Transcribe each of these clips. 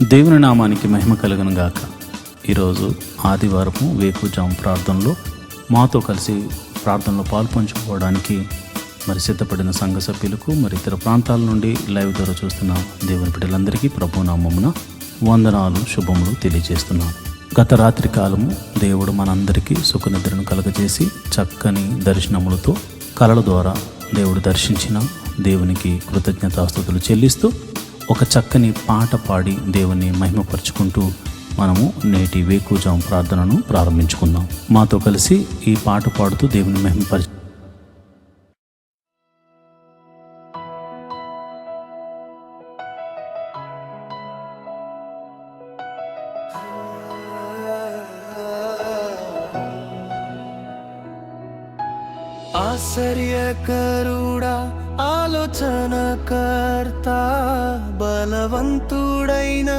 దేవుని నామానికి మహిమ కలుగును గాక. ఈరోజు ఆదివారము వేకుజాము ప్రార్థనలో మాతో కలిసి ప్రార్థనలో పాల్పంచుకోవడానికి సిద్ధపడిన సంఘ సభ్యులకు ఇతర ప్రాంతాల నుండి లైవ్ ద్వారా చూస్తున్న దేవుని బిడ్డలందరికీ ప్రభు నామమున వందనాలు, శుభములు తెలియజేస్తున్నాను. గత రాత్రి కాలము దేవుడు మనందరికీ సుఖనిద్రను కలుగజేసి చక్కని దర్శనములతో కలల ద్వారా దేవుడు దర్శించిన దేవునికి కృతజ్ఞతాస్తుతులు చెల్లిస్తూ ఒక చక్కని పాట పాడి దేవుని మహిమపరుచుకుంటూ మనము నేటి వేకుజాము ప్రార్థనను ప్రారంభించుకుందాం. మాతో కలిసి ఈ పాట పాడుతూ దేవుని మహిమపరిచి ఆశ్చర్యకరుడా, ఆలోచనకర్త, బలవంతుడైన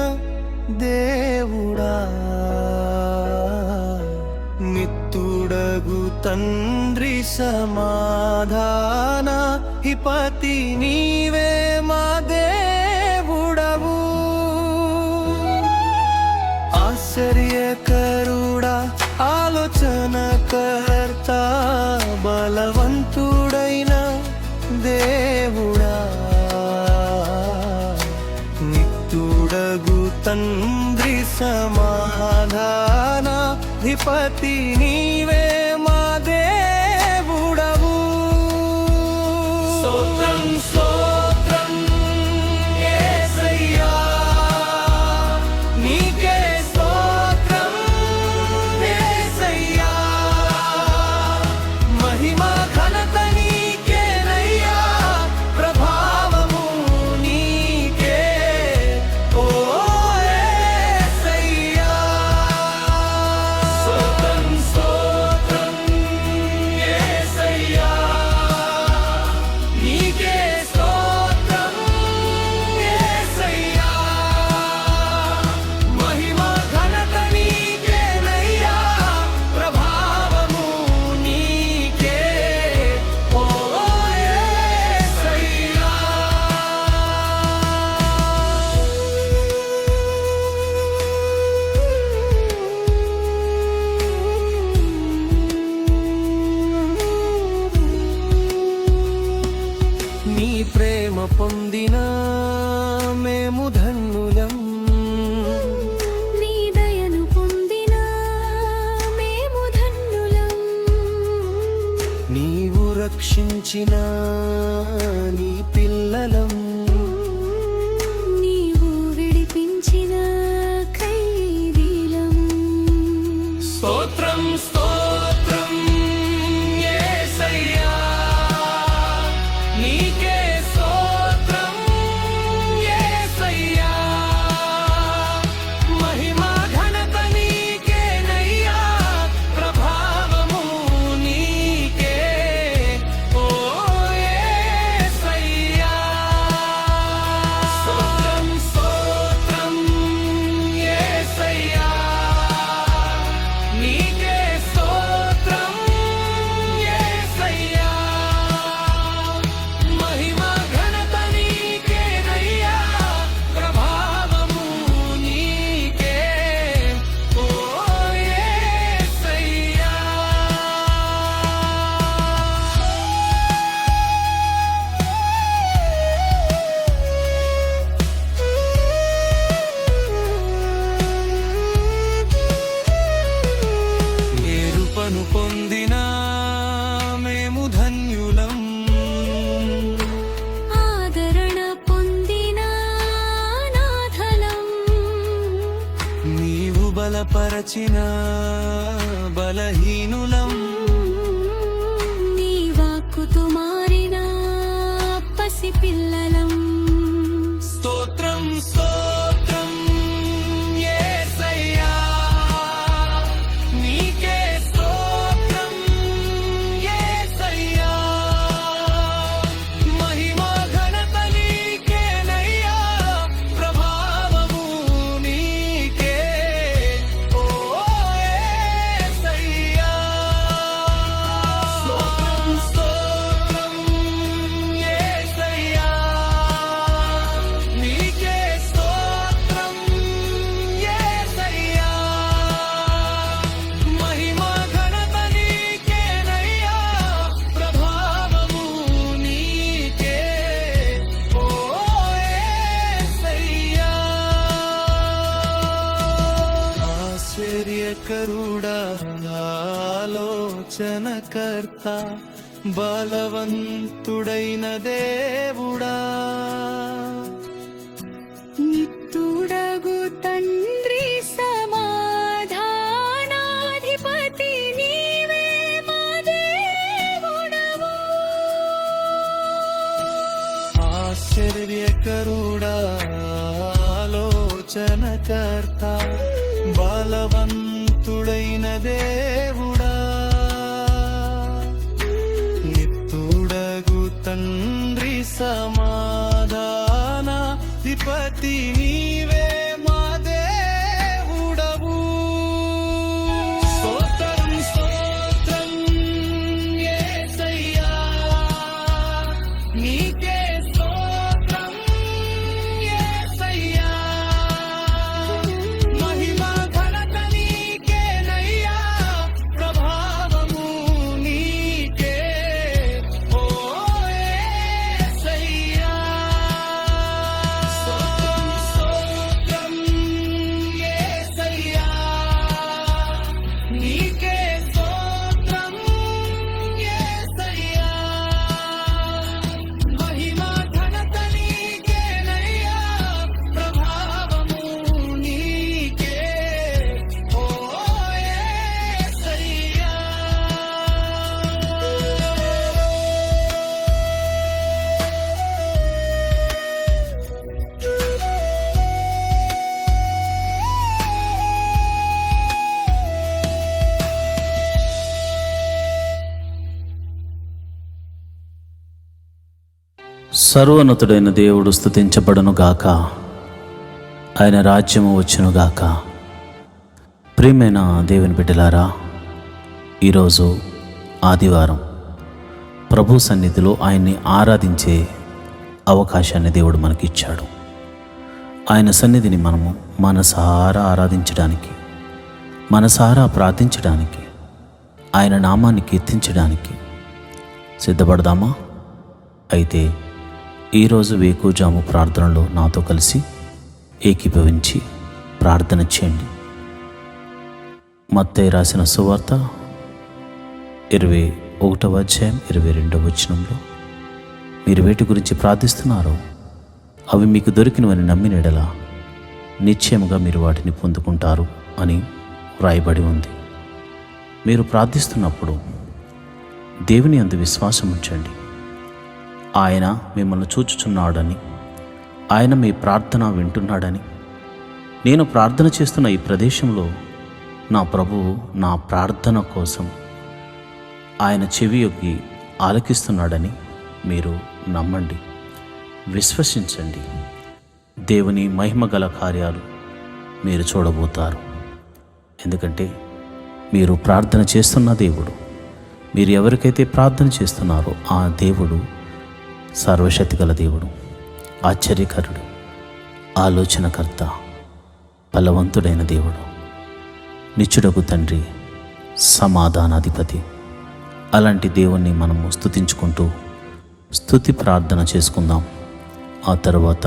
దేవుడా, మిత్తుడగు తండ్రి సమాధాన హిపతి నీవే మా దేవుడవు. ఆశ్చర్యకరుడా, ఆలోచనకర్త, బలవంతుడైన దేవుడా, నిత్యుడగు తండ్రి సమాధాన ధిపతి నీవే మా దేవుడవు. స్తోత్రం స్తోత్రం యేసయ్యా, నీకే స్తోత్రం యేసయ్యా, మహిమ ఘనత నీకేనయ్యా, ప్రభావము నీకే ఓ యేసయ్యా. స్తోత్రం స్తోత్రం యేసయ్యా, నీకే స్తోత్రం యేసయ్యా, మహిమ ఘనత నీకేనయ్యా, ప్రభావము నీకే ఓ యేసయ్యా. నీ ప్రేమ పొందిన మేము ధన్యులం, నీ దయను పొందిన మేము ధన్యులం, నీవు రక్షించిన నీ పిల్లలం, నీవు విడిపించిన ఖైదీలం. స్తోత్రం స్తోత్రం యేసయ్యా, నీకే స్తోత్రం యేసయ్యా, మహిమ ఘనత నీకేనయ్యా, ప్రభావము నీకే ఓ యేసయ్యా. స్తోత్రం స్తోత్రం యేసయ్యా, నీకే స్తోత్రం యేసయ్యా, మహిమ ఘనత నీకేనయ్యా, ప్రభావము నీకే ఓ యేసయ్యా. ఏరుపను పొందిన మేము ధన్యులం, ఆదరణ పొందిన నాథలం, నీవు బలపరచిన బలహీనులం, నీ వాక్కుతో మారిన పసిపిల్లలం. స్తోత్రం స్తోత్రం యేసయ్యా, నీకే స్తోత్రం యేసయ్యా, మహిమ ఘనత నీకేనయ్యా, ప్రభావము నీకే ఓ యేసయ్యా. స్తోత్రం స్తోత్రం యేసయ్యా, ఆశ్చర్యకరుడా ఆలోచనకర్త బలవంతుడైన దేవుడా నిత్తుడగు తండ్రి సమాధానాధిపతి నీవే మా దేవుడవు. ఆశ్చర్యకరుడా ఆలోచనకర్త బలవంతుడైన దేవుడా నిత్తుడగు తండ్రి సమాధానాధిపతి నీవే మా దేవుడవు. స్తోత్రం స్తోత్రం యేసయ్యా నీకే స్తోత్రం యేసయ్యా మహిమ ఘనత నీకేనయ్యా ప్రభావము నీకే ఓ యేసయ్యా. స్తోత్రం స్తోత్రం యేసయ్యా నీకే స్తోత్రం యేసయ్యా మహిమ ఘనత నీకేనయ్యా ప్రభావము నీకే ఓ యేసయ్యా. సర్వోన్నతుడైన దేవుడు స్తుతించబడును గాక. ఆయన రాజ్యము వచ్చును గాక. ప్రియమైన దేవుని బిడ్డలారా, ఈరోజు ఆదివారం ప్రభు సన్నిధిలో ఆయన్ని ఆరాధించే అవకాశాన్ని దేవుడు మనకిచ్చాడు. ఆయన సన్నిధిని మనము మనసారా ఆరాధించడానికి, మనసారా ప్రార్థించడానికి, ఆయన నామాన్ని కీర్తించడానికి సిద్ధపడదామా? అయితే ఈరోజు వేకువజాము ప్రార్థనలో నాతో కలిసి ఏకీభవించి ప్రార్థన చేయండి. మత్తయి రాసిన సువార్త 21వ అధ్యాయం 22వ వచనంలో మీరు వేటి గురించి ప్రార్థిస్తున్నారో అవి మీకు దొరికినవని నమ్మిన యెడల నిశ్చయముగా మీరు వాటిని పొందుకుంటారు అని వ్రాయబడి ఉంది. మీరు ప్రార్థిస్తున్నప్పుడు దేవుని యందు విశ్వాసం ఉంచండి. ఆయన మిమ్మల్ని చూచుచున్నాడని, ఆయన మీ ప్రార్థన వింటున్నాడని, నేను ప్రార్థన చేస్తున్న ఈ ప్రదేశంలో నా ప్రభువు నా ప్రార్థన కోసం ఆయన చెవి యొగ్గి ఆలకిస్తున్నాడని మీరు నమ్మండి, విశ్వసించండి. దేవుని మహిమగల కార్యాలు మీరు చూడబోతారు. ఎందుకంటే మీరు ప్రార్థన చేస్తున్న దేవుడు, మీరు ఎవరికైతే ప్రార్థన చేస్తున్నారో ఆ దేవుడు సర్వశక్తిగల దేవుడు, ఆశ్చర్యకరుడు, ఆలోచనకర్త, బలవంతుడైన దేవుడు, నిత్యుడగు తండ్రి, సమాధానాధిపతి. అలాంటి దేవుణ్ణి మనము స్తుతించుకుంటూ స్తుతి ప్రార్థన చేసుకుందాం. ఆ తర్వాత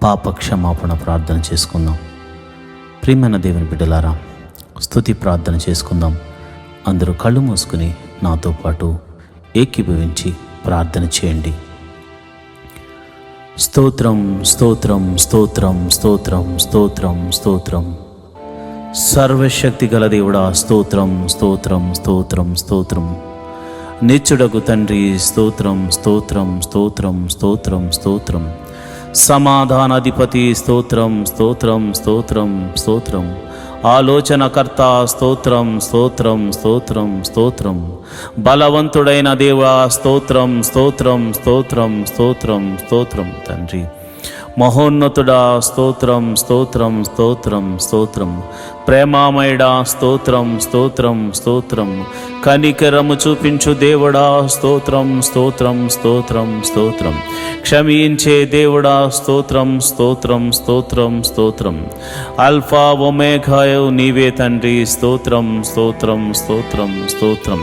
పాప క్షమాపణ ప్రార్థన చేసుకుందాం. ప్రియమైన దేవుని బిడ్డలారా, స్తుతి ప్రార్థన చేసుకుందాం. అందరూ కళ్ళు మూసుకుని నాతో పాటు ఏకీభవించి ప్రార్థన చేయండి. స్తోత్రం స్తోత్రం స్తోత్రం స్తోత్రం స్తోత్రం స్తోత్రం. సర్వశక్తి గల దేవుడా స్తోత్రం స్తోత్రం స్తోత్రం స్తోత్రం. నిత్యుడగు తండ్రి స్తోత్రం స్తోత్రం స్తోత్రం స్తోత్రం స్తోత్రం. సమాధానాధిపతి స్తోత్రం స్తోత్రం స్తోత్రం స్తోత్రం. ఆలోచనకర్త స్తోత్రం స్తోత్రం స్తోత్రం స్తోత్రం. బలవంతుడైన దేవా స్తోత్రం స్తోత్రం స్తోత్రం స్తోత్రం స్తోత్రం. తండ్రి మహోన్నతుడా స్తోత్రం స్తోత్రం స్తోత్రం స్తోత్రం. ప్రేమామయుడా స్తోత్రం స్తోత్రం స్తోత్రం. కనికరము చూపించు దేవుడా స్తోత్రం స్తోత్రం స్తోత్రం స్తోత్రం. క్షమించే దేవుడా స్తోత్రం స్తోత్రం స్తోత్రం స్తోత్రం. అల్ఫా ఒమేగాయు నీవే తండ్రి స్తోత్రం స్తోత్రం స్తోత్రం స్తోత్రం.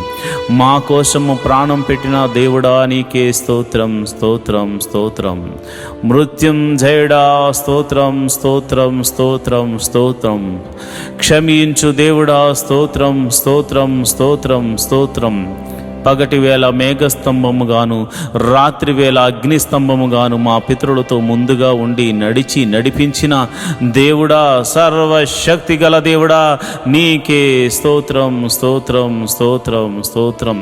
మా కోసము ప్రాణం పెట్టిన దేవుడా నీకే స్తోత్రం స్తోత్రం స్తోత్రం. మృత్యుం ధన్యజయుడా స్తోత్రం స్తోత్రం స్తోత్రం స్తోత్రం. క్షమించు దేవుడా స్తోత్రం స్తోత్రం స్తోత్రం స్తోత్రం. పగటి వేళ మేఘస్తంభముగాను రాత్రి వేళ అగ్నిస్తంభముగాను మా పితరులతో ముందుగా ఉండి నడిపించిన దేవుడా, సర్వశక్తి గల దేవుడా, నీకే స్తోత్రం స్తోత్రం స్తోత్రం స్తోత్రం.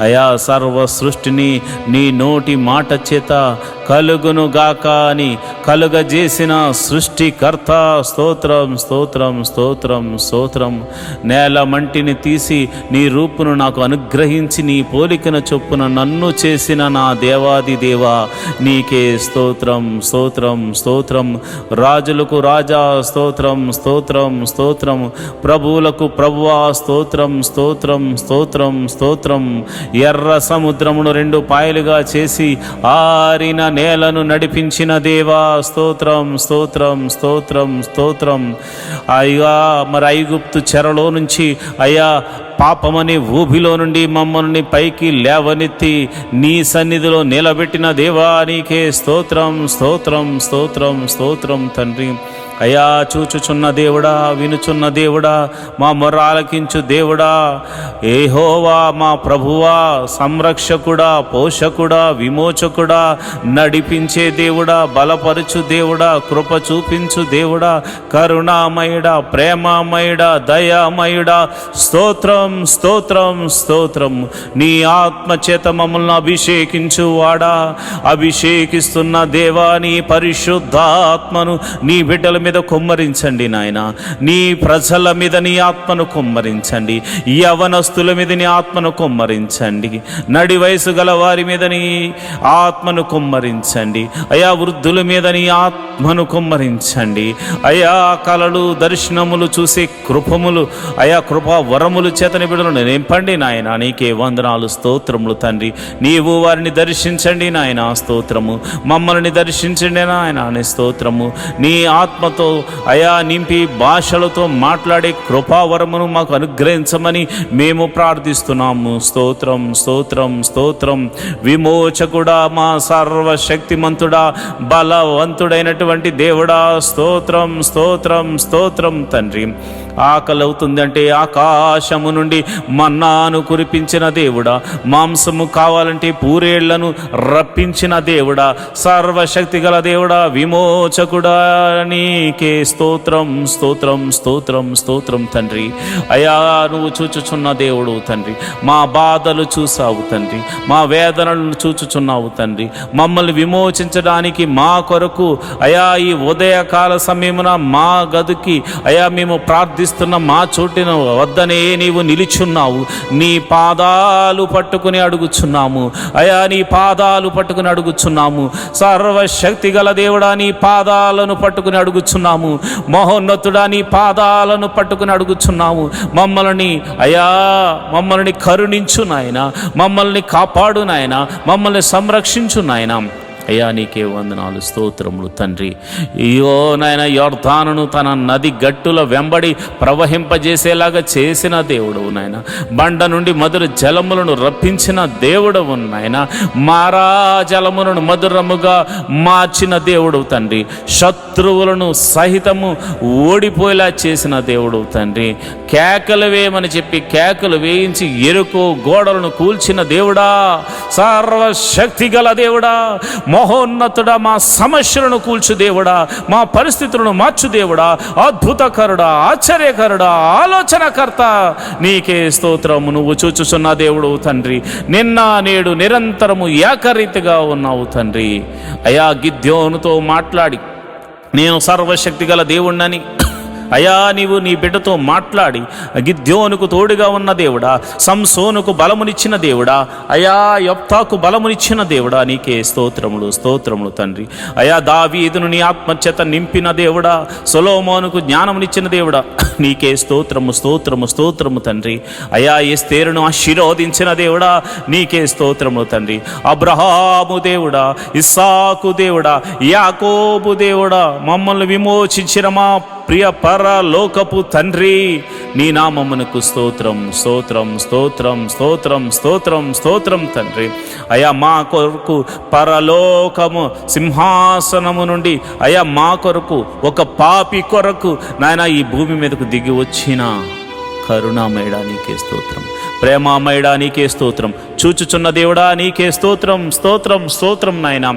అయా సర్వ సృష్టిని నీ నోటి మాట చేత కలుగును గాక అని కలుగజేసిన సృష్టికర్త స్తోత్రం స్తోత్రం స్తోత్రం స్తోత్రం. నేల మంటిని తీసి నీ రూపును నాకు అనుగ్రహించి నీ పోలికన చొప్పున నన్ను చేసిన నా దేవాది దేవా, నీకే స్తోత్రం స్తోత్రం స్తోత్రం. రాజులకు రాజా స్తోత్రం స్తోత్రం స్తోత్రం. ప్రభువులకు ప్రభువా స్తోత్రం స్తోత్రం స్తోత్రం స్తోత్రం. ఎర్ర సముద్రమును 2 పాయలుగా చేసి ఆరిన నేలను నడిపించిన దేవా స్తోత్రం స్తోత్రం స్తోత్రం స్తోత్రం. అయ్యా మరి ఐగుప్తు చెరలో నుంచి అయ్యా పాపమని ఊబిలో నుండి మమ్మల్ని పైకి లేవనెత్తి నీ సన్నిధిలో నిలబెట్టిన దేవా, నీకే స్తోత్రం స్తోత్రం స్తోత్రం స్తోత్రం తండ్రి. అయా చూచుచున్న దేవుడా, వినుచున్న దేవుడా, మా మొర్ర ఆలకించు దేవుడా, యెహోవా మా ప్రభువా, సంరక్షకుడా, పోషకుడా, విమోచకుడా, నడిపించే దేవుడా, బలపరచు దేవుడా, కృప చూపించు దేవుడా, కరుణామయుడా, ప్రేమమయుడా, దయామయుడా, స్తోత్రం స్తోత్రం స్తోత్రం. నీ ఆత్మచేత మమ్మల్ని అభిషేకించు వాడా, అభిషేకిస్తున్న దేవా, నీ పరిశుద్ధాత్మను నీ బిడ్డల మీద కుమ్మరించండి నాయన. నీ ప్రజల మీద నీ ఆత్మను కుమ్మరించండి. యవనస్తుల మీద నీ ఆత్మను కుమ్మరించండి. నడి వయసు గల వారి మీద నీ ఆత్మను కుమ్మరించండి. అయా వృద్ధుల మీద నీ ఆత్మను కుమ్మరించండి. అయా కలలు దర్శనములు చూసే కృపములు, అయా కృపా వరములు చేతని బిడ్డలను నింపండి నాయన. నీకే వందనాలు స్తోత్రములు తండ్రి. నీవు వారిని దర్శించండి నాయన స్తోత్రము. మమ్మల్ని దర్శించండి నాయన అని స్తోత్రము. నీ ఆత్మతో అయా నింపి భాషలతో మాట్లాడే కృపావరమును మాకు అనుగ్రహించమని మేము ప్రార్థిస్తున్నాము. స్తోత్రం స్తోత్రం స్తోత్రం. విమోచకుడా, మా సర్వశక్తిమంతుడా, బలవంతుడైనటువంటి దేవుడా, స్తోత్రం స్తోత్రం స్తోత్రం తండ్రి. ఆకలి అవుతుందంటే ఆకాశము నుండి మన్నాను కురిపించిన దేవుడా, మాంసము కావాలంటే పూరేళ్లను రప్పించిన దేవుడా, సర్వశక్తి గల దేవుడా, విమోచకుడా, నీకే స్తోత్రం స్తోత్రం స్తోత్రం స్తోత్రం తండ్రి. అయా నువ్వు చూచుచున్న దేవుడు తండ్రి. మా బాధలు చూసావు తండ్రి, మా వేదనలను చూచుచున్నావు తండ్రి. మమ్మల్ని విమోచించడానికి మా కొరకు అయా ఈ ఉదయకాల సమయమున మా గదికి అయా మేము ప్రార్థిస్తున్న మా చోటిన వద్దనే నీవు నిలుచున్నావు. నీ పాదాలు పట్టుకుని అడుగుచున్నాము అయా, నీ పాదాలు పట్టుకుని అడుగుచున్నాము. సర్వశక్తి గల దేవుడా, నీ పాదాలను పట్టుకుని అడుగుచున్నాము. మహోన్నతుడా, నీ పాదాలను పట్టుకుని అడుగుచున్నాము. మమ్మల్ని కరుణించు నాయన, మమ్మల్ని కాపాడు నాయన, మమ్మల్ని సంరక్షించు నాయన. అయ్యా నీకే వందనాలు స్తోత్రములు తండ్రి. అయ్యో నాయన, యొర్దానును తన నది గట్టుల వెంబడి ప్రవహింపజేసేలాగా చేసిన దేవుడవు నాయన. బండ నుండి మధుర జలములను రప్పించిన దేవుడవు నాయన. మారా జలములను మధురముగా మార్చిన దేవుడవు తండ్రి. శత్రువులను సహితము ఓడిపోయేలా చేసిన దేవుడవు తండ్రి. కేకలు వేయమని చెప్పి కేకలు వేయించి ఎరుకో గోడలను కూల్చిన దేవుడా, సర్వశక్తి గల దేవుడా, మహోన్నతుడా, మా సమస్యలను కూల్చు దేవుడా, మా పరిస్థితులను మార్చు దేవుడా, అద్భుతకరుడా, ఆశ్చర్యకరుడా, ఆలోచనకర్త, నీకే స్తోత్రము. నువ్వు చూచుచున్న దేవుడు తండ్రి. నిన్న నేడు నిరంతరము ఏకరీతిగా ఉన్నావు తండ్రి. అయా గిద్యోనుతో మాట్లాడి నేను సర్వశక్తి గల దేవుణ్ణని అయా నీవు నీ బిడ్డతో మాట్లాడి గిద్యోనుకు తోడుగా ఉన్న దేవుడా, సంసోనుకు బలమునిచ్చిన దేవుడా, అయా యొప్తాకు బలమునిచ్చిన దేవుడా, నీకే స్తోత్రములు స్తోత్రములు తండ్రి. అయా దావీదును నీ ఆత్మచేత నింపిన దేవుడా, సొలొమోనుకు జ్ఞానమునిచ్చిన దేవుడా, నీకే స్తోత్రము స్తోత్రము స్తోత్రము తండ్రి. అయా ఎస్తేరును ఆశీర్వదించిన దేవుడా, నీకే స్తోత్రము తండ్రి. అబ్రహాము దేవుడా, ఇస్సాకు దేవుడా, యాకోబు దేవుడా, మమ్మల్ని విమోచించిన మా ప్రియ పరలోకపు తండ్రి, నీ నామమునకు స్తోత్రం స్తోత్రం స్తోత్రం స్తోత్రం స్తోత్రం స్తోత్రం తండ్రి. అయ్యా మా కొరకు పరలోకము సింహాసనము నుండి అయ్యా మా కొరకు ఒక పాపి కొరకు నాయన ఈ భూమి మీదకు దిగి వచ్చిన కరుణామయుడా నీకే స్తోత్రం, ప్రేమామయుడా నీకే స్తోత్రం, చూచుచున్న దేవుడా నీకే స్తోత్రం స్తోత్రం స్తోత్రం నాయన.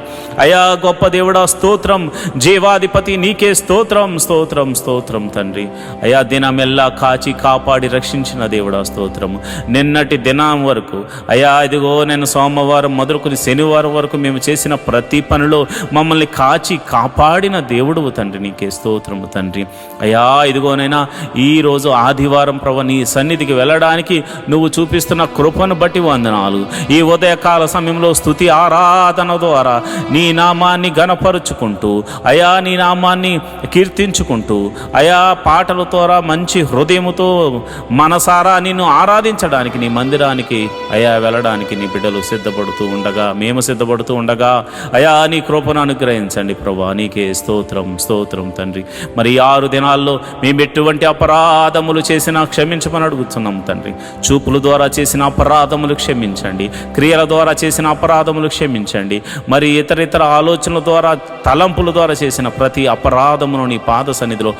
అయా గొప్ప దేవుడా స్తోత్రం, జీవాధిపతి నీకే స్తోత్రం స్తోత్రం స్తోత్రం తండ్రి. అయా దినమెల్లా కాచి కాపాడి రక్షించిన దేవుడా స్తోత్రము. నిన్నటి దినం వరకు అయా ఇదిగో నేను సోమవారం మొదలుకొని శనివారం వరకు మేము చేసిన ప్రతి పనిలో మమ్మల్ని కాచి కాపాడిన దేవుడు తండ్రి, నీకే స్తోత్రము తండ్రి. అయా ఇదిగోనైనా ఈరోజు ఆదివారం ప్రభు నీ సన్నిధికి వెళ్ళడానికి నువ్వు చూపిస్తున్న కృపను బట్టి వందనాలు. ఈ ఉదయకాల సమయంలో స్తుతి ఆరాధన ద్వారా నీ నామాన్ని గణపరుచుకుంటూ అయా నీ నామాన్ని కీర్తించుకుంటూ అయా పాటల ద్వారా మంచి హృదయముతో మనసారా నిన్ను ఆరాధించడానికి నీ మందిరానికి అయా వెళ్ళడానికి నీ బిడ్డలు సిద్ధపడుతూ ఉండగా, మేము సిద్ధపడుతూ ఉండగా అయా నీ కృపను అనుగ్రహించండి ప్రభా, నీకే స్తోత్రం స్తోత్రం తండ్రి. మరి 6 దినాల్లో మేము ఎటువంటి అపరాధములు చేసినా క్షమించమని అడుగుతున్నాం తండ్రి. చూపుల ద్వారా చేసిన అపరాధములు క్షమించండి, క్రియల ద్వారా చేసిన అపరాధములు క్షమించండి, మరి ఇతర ఆలోచనల ద్వారా తలంపుల ద్వారా చేసిన ప్రతి అపరాధమును నీ పాద సన్నిధిలో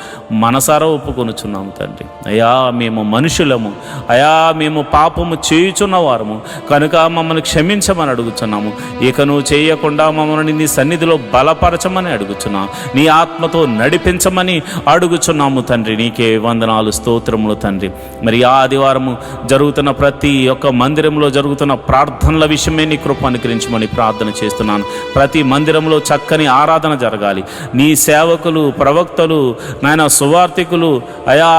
మనసారా ఒప్పుకొనుచున్నాము తండ్రి. అయా మేము మనుషులము, అయా మేము పాపము చేయుచున్న వారము కనుక మమ్మల్ని క్షమించమని అడుగుచున్నాము. ఇక నువ్వు చేయకుండా మమ్మల్ని నీ సన్నిధిలో బలపరచమని అడుగుచున్నాము, నీ ఆత్మతో నడిపించమని అడుగుచున్నాము తండ్రి. నీకే వందనాలు స్తోత్రములు తండ్రి. మరి ఆదివారము జరుగుతున్న ప్రతి ఒక్క మందిరంలో జరుగుతున్న ప్రార్థనల విషయమే నీ కృప అనుగ్రహించమని ప్రార్థన చేస్తున్నాను. ప్రతి మందిరంలో చక్కని ఆరాధన జరగాలి. నీ సేవకులు, ప్రవక్తలు, నాయన సువార్థికులు, అయా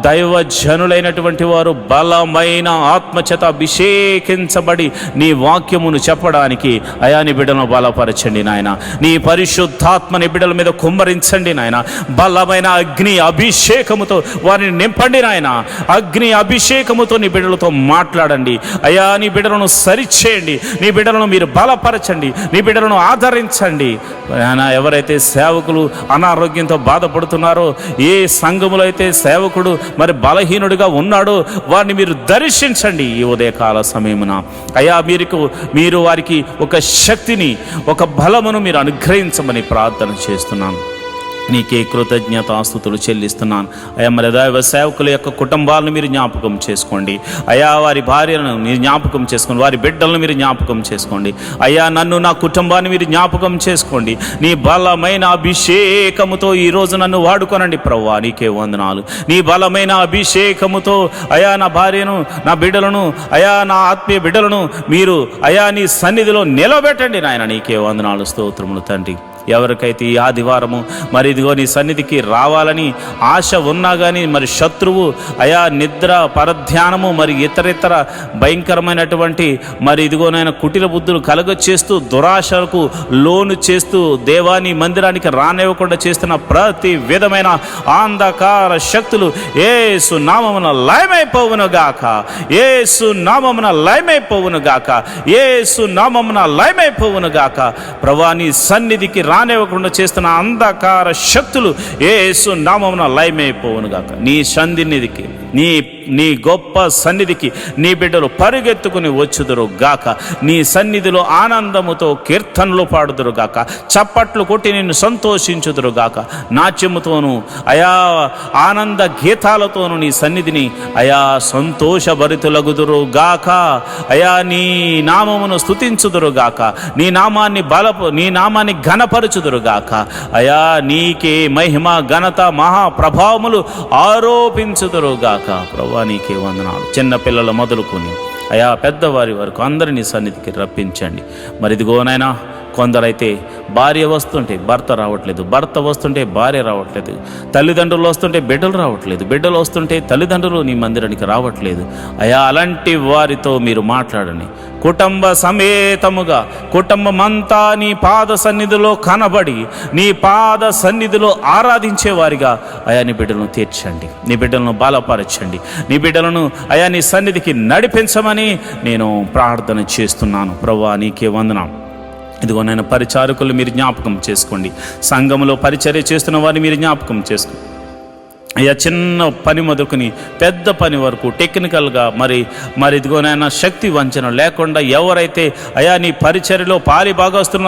దైవజనులైనటువంటి వారు బలమైన ఆత్మచేత అభిషేకించబడి నీ వాక్యమును చెప్పడానికి అయా నీ బిడ్డలను బలపరచండి నాయన. నీ పరిశుద్ధాత్మని బిడ్డల మీద కుమ్మరించండి నాయన. బలమైన అగ్ని అభిషేకముతో వారిని నింపండి నాయన. అగ్ని అభిషేకముతో నీ బిడ్డలతో మాట్లాడండి అయా. నీ బిడ్డలను సరిచేయండి, నీ బిడ్డలను మీరు బలపరచండి, నీ బిడ్డలను ఆదరించండి నాయన. ఎవరైతే సేవకులు అనారోగ్యంతో బాధపడుతున్నారో, ఏ సంఘములో అయితే సేవకుడు మరి బలహీనుడిగా ఉన్నాడు, వారిని మీరు దర్శించండి ఈ ఉదయకాల సమయమున అయ్యా. మీరు వారికి ఒక శక్తిని, ఒక బలమును మీరు అనుగ్రహించమని ప్రార్థన చేస్తున్నాను. నీకే కృతజ్ఞతాస్తుతులు చెల్లిస్తున్నాను అయ్యా. మరి దైవ సేవకుల యొక్క కుటుంబాలను మీరు జ్ఞాపకం చేసుకోండి అయ్యా. వారి భార్యలను మీరు జ్ఞాపకం చేసుకోండి, వారి బిడ్డలను మీరు జ్ఞాపకం చేసుకోండి అయ్యా. నన్ను, నా కుటుంబాన్ని మీరు జ్ఞాపకం చేసుకోండి. నీ బలమైన అభిషేకముతో ఈరోజు నన్ను వాడుకోనండి ప్రభువా, నీకే వందనాలు. నీ బలమైన అభిషేకముతో అయా నా భార్యను, నా బిడ్డలను అయా, నా ఆత్మీయ బిడ్డలను మీరు అయా నీ సన్నిధిలో నిలబెట్టండి నాయన. నీకే వందనాలు స్తోత్రములు తండ్రి. ఎవరికైతే ఈ ఆదివారము మరి ఇదిగో నీ సన్నిధికి రావాలని ఆశ ఉన్నా కానీ మరి శత్రువు అయా నిద్ర, పరధ్యానము, మరి ఇతరితర భయంకరమైనటువంటి మరి ఇదిగోనైనా కుటిల బుద్ధులు కలగచేస్తూ, దురాశలకు లోను చేస్తూ, దేవాని మందిరానికి రానివ్వకుండా చేస్తున్న ప్రతి విధమైన అంధకార శక్తులు యేసు నామమున లయమైపోవును గాక, యేసు నామమున లయమైపోవును గాక, యేసు నామమున లయమైపోవును గాక. ప్రభువా నీ సన్నిధికి రానివ్వకుండా చేస్తున్న అంధకార శక్తులు యేసు నామమున లయమైపోవును గాక. నీ సన్నిధికి, నీ గొప్ప సన్నిధికి నీ బిడ్డలు పరిగెత్తుకుని వచ్చుదురు గాక. నీ సన్నిధిలో ఆనందముతో కీర్తనలు పాడుదురు గాక, చప్పట్లు కొట్టి నిన్ను సంతోషించుదురు గాక. నాట్యముతోనూ అయా ఆనంద గీతాలతోనూ నీ సన్నిధిని అయా సంతోషభరితులగుదురు గాక అయా. నీ నామమును స్తుతించుదురు గాక, నీ నామాన్ని ఘనపరచుదురు గాక అయా. నీకే మహిమ, ఘనత, మహాప్రభావములు ఆరోపించుదురు గాక. ప్రభువా నీకే వందనాలు. చిన్నపిల్లల మొదలుకొని అయా పెద్దవారి వరకు అందరినీ సన్నిధికి రప్పించండి. మరి ఇదిగోనైనా కొందరైతే భార్య వస్తుంటే భర్త రావట్లేదు, భర్త వస్తుంటే భార్య రావట్లేదు, తల్లిదండ్రులు వస్తుంటే బిడ్డలు రావట్లేదు, బిడ్డలు వస్తుంటే తల్లిదండ్రులు నీ మందిరానికి రావట్లేదు అయా. అలాంటి వారితో మీరు మాట్లాడండి. కుటుంబ సమేతముగా కుటుంబమంతా నీ పాద సన్నిధిలో కనబడి, నీ పాద సన్నిధిలో ఆరాధించే వారిగా అయా నీ బిడ్డలను తీర్చండి, నీ బిడ్డలను బలపరచండి, నీ బిడ్డలను అయా నీ సన్నిధికి నడిపించమని నేను ప్రార్థన చేస్తున్నాను. ప్రభువా నీకే వందనాలు. ఇదిగో నేను పరిచారకులు మీరు జ్ఞాపకం చేసుకోండి, సంఘంలో పరిచర్య చేస్తున్న వారిని మీరు జ్ఞాపకం చేసుకోండి. అయ్యా చిన్న పని మొదలుకొని పెద్ద పని వరకు టెక్నికల్గా మరి ఇదిగోనైనా శక్తి వంచన లేకుండా ఎవరైతే అయా నీ పరిచర్యలో పాలి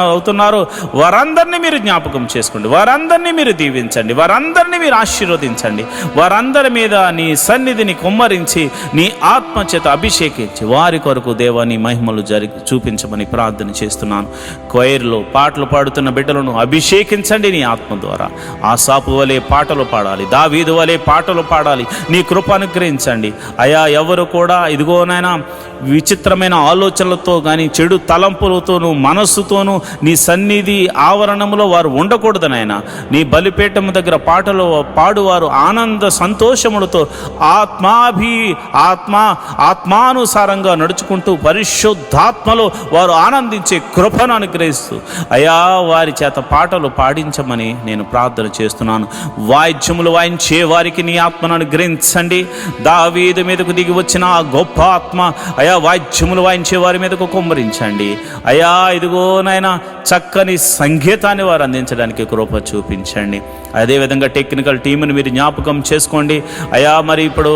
అవుతున్నారో వారందరినీ మీరు జ్ఞాపకం చేసుకోండి, వారందరినీ మీరు దీవించండి, వారందరినీ మీరు ఆశీర్వదించండి, వారందరి మీద నీ సన్నిధిని కుమ్మరించి నీ ఆత్మ చేత అభిషేకించి వారి కొరకు దేవా నీ మహిమలు చూపించమని ప్రార్థన చేస్తున్నాను. క్వైర్లో పాటలు పాడుతున్న బిడ్డలను అభిషేకించండి నీ ఆత్మ ద్వారా. ఆసాపు వలె పాటలు పాడాలి, దావీదు వలె పాటలు పాడాలి, నీ కృప అనుగ్రహించండి. అయా ఎవరు కూడా ఇదిగోనైనా విచిత్రమైన ఆలోచనలతో కానీ చెడు తలంపులతోనూ మనస్సుతోనూ నీ సన్నిధి ఆవరణంలో వారు ఉండకూడదనైనా. నీ బలిపీఠం దగ్గర పాటలు పాడువారు ఆనంద సంతోషములతో ఆత్మానుసారంగా నడుచుకుంటూ పరిశుద్ధాత్మలో వారు ఆనందించే కృపను అనుగ్రహిస్తూ అయా వారి చేత పాటలు పాడించమని నేను ప్రార్థన చేస్తున్నాను. వాయిద్యములు వాయించే వారికి నీ ఆత్మను అనుగ్రహించండి. దావీదు మీదకు దిగి వచ్చిన ఆ గొప్ప ఆత్మ అయా వాయిద్యములు వాయించే వారి మీదకు కుమ్మరించండి. అయా ఇదిగోనైనా చక్కని సంగీతాన్ని వారు అందించడానికి కృప చూపించండి. అదేవిధంగా టెక్నికల్ టీంని మీరు జ్ఞాపకం చేసుకోండి. అయా మరి ఇప్పుడు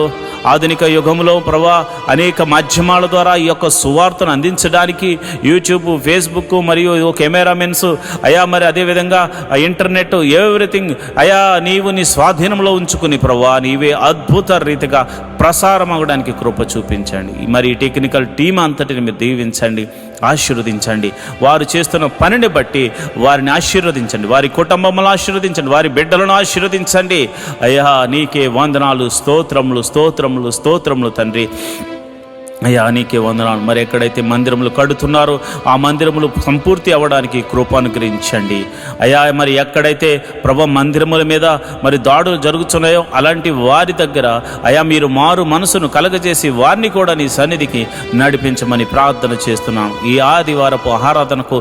ఆధునిక యుగంలో ప్రభా అనేక మాధ్యమాల ద్వారా ఈ యొక్క సువార్తను అందించడానికి యూట్యూబ్, ఫేస్బుక్ మరియు కెమెరామెన్స్ అయా మరి అదేవిధంగా ఇంటర్నెట్ ఎవ్రీథింగ్ అయా నీవు నీ స్వాధీనంలో ఉంచుకుని ప్రభా నీవే అద్భుత రీతిగా ప్రసారం అవ్వడానికి కృప చూపించండి. మరి ఈ టెక్నికల్ టీం అంతటిని మీరు దీవించండి, ఆశీర్వదించండి. వారు చేస్తున్న పనిని బట్టి వారిని ఆశీర్వదించండి, వారి కుటుంబములను ఆశీర్వదించండి, వారి బిడ్డలను ఆశీర్వదించండి. అయ్యా నీకే వందనాలు, స్తోత్రములు తండ్రి. అయ్యా నీకే వందనాలు. మరి ఎక్కడైతే మందిరములు కడుతున్నారో ఆ మందిరములు సంపూర్తి అవ్వడానికి కృప అనుగ్రహించండి. అయ్యా మరి ఎక్కడైతే ప్రభు మందిరముల మీద మరి దాడులు జరుగుతున్నాయో అలాంటి వారి దగ్గర అయ్యా మీరు మారు మనసును కలగజేసి వారిని కూడా నీ సన్నిధికి నడిపించమని ప్రార్థన చేస్తున్నాను. ఈ ఆదివారపు ఆరాధనకు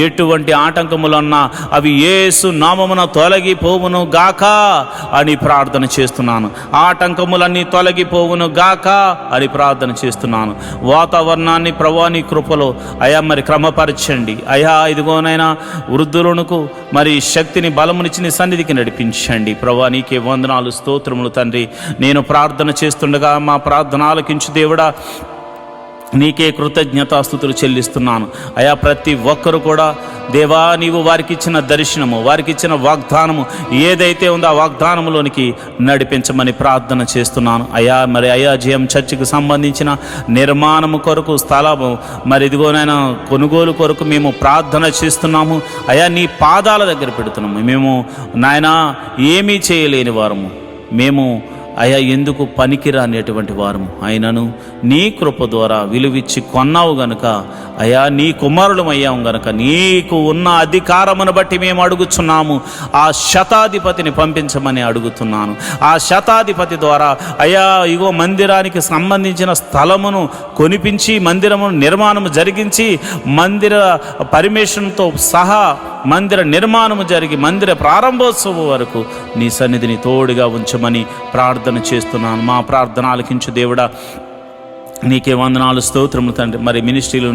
ఎటువంటి ఆటంకములున్నా అవి యేసు నామమున తొలగిపోవును గాక అని ప్రార్థన చేస్తున్నాను. ఆటంకములన్నీ తొలగిపోవును గాక అని ప్రార్థన చేస్తున్నాను. వాతావరణాన్ని ప్రభాని కృపలో అయా మరి క్రమపరచండి. అయా ఇదిగోనైనా వృద్ధులకు మరి శక్తిని బలమునిచ్చి నీ సన్నిధికి నడిపించండి. ప్రభా నీకే వందనాలు, స్తోత్రములు తండ్రి. నేను ప్రార్థన చేస్తుండగా మా ప్రార్థన ఆలకించు దేవుడా, నీకే కృతజ్ఞతాస్తుతులు చెల్లిస్తున్నాను. అయా ప్రతి ఒక్కరు కూడా దేవా నీవు వారికి ఇచ్చిన దర్శనము, వారికి ఇచ్చిన వాగ్దానము ఏదైతే ఉందో ఆ వాగ్దానములోనికి నడిపించమని ప్రార్థన చేస్తున్నాను. అయా మరి అయాజయం చర్చికి సంబంధించిన నిర్మాణము కొరకు స్థలము మరి ఇదిగోనైనా కొనుగోలు కొరకు మేము ప్రార్థన చేస్తున్నాము. అయా నీ పాదాల దగ్గర పెడుతున్నాము. మేము నాయనా ఏమీ చేయలేని వారము, మేము అయా ఎందుకు పనికిరానేటువంటి వారము, అయినను నీ కృప ద్వారా విలువిచ్చి కొన్నావు గనుక అయా నీ కుమారులం అయ్యాము గనుక నీకు ఉన్న అధికారమును బట్టి మేము అడుగుచున్నాము. ఆ శతాధిపతిని పంపించమని అడుగుతున్నాను. ఆ శతాధిపతి ద్వారా అయా ఇగో మందిరానికి సంబంధించిన స్థలమును కొనిపించి మందిరము నిర్మాణము జరిగించి మందిర పర్మిషన్తో సహా మందిర నిర్మాణము జరిగి మందిర ప్రారంభోత్సవం వరకు నీ సన్నిధిని తోడుగా ఉంచమని ప్రార్థన చేస్తున్నాను. మా ప్రార్థన ఆలకించు దేవుడా, నీకే వందనాలు, స్తోత్రములు తండ్రి. మరి మినిస్ట్రీలు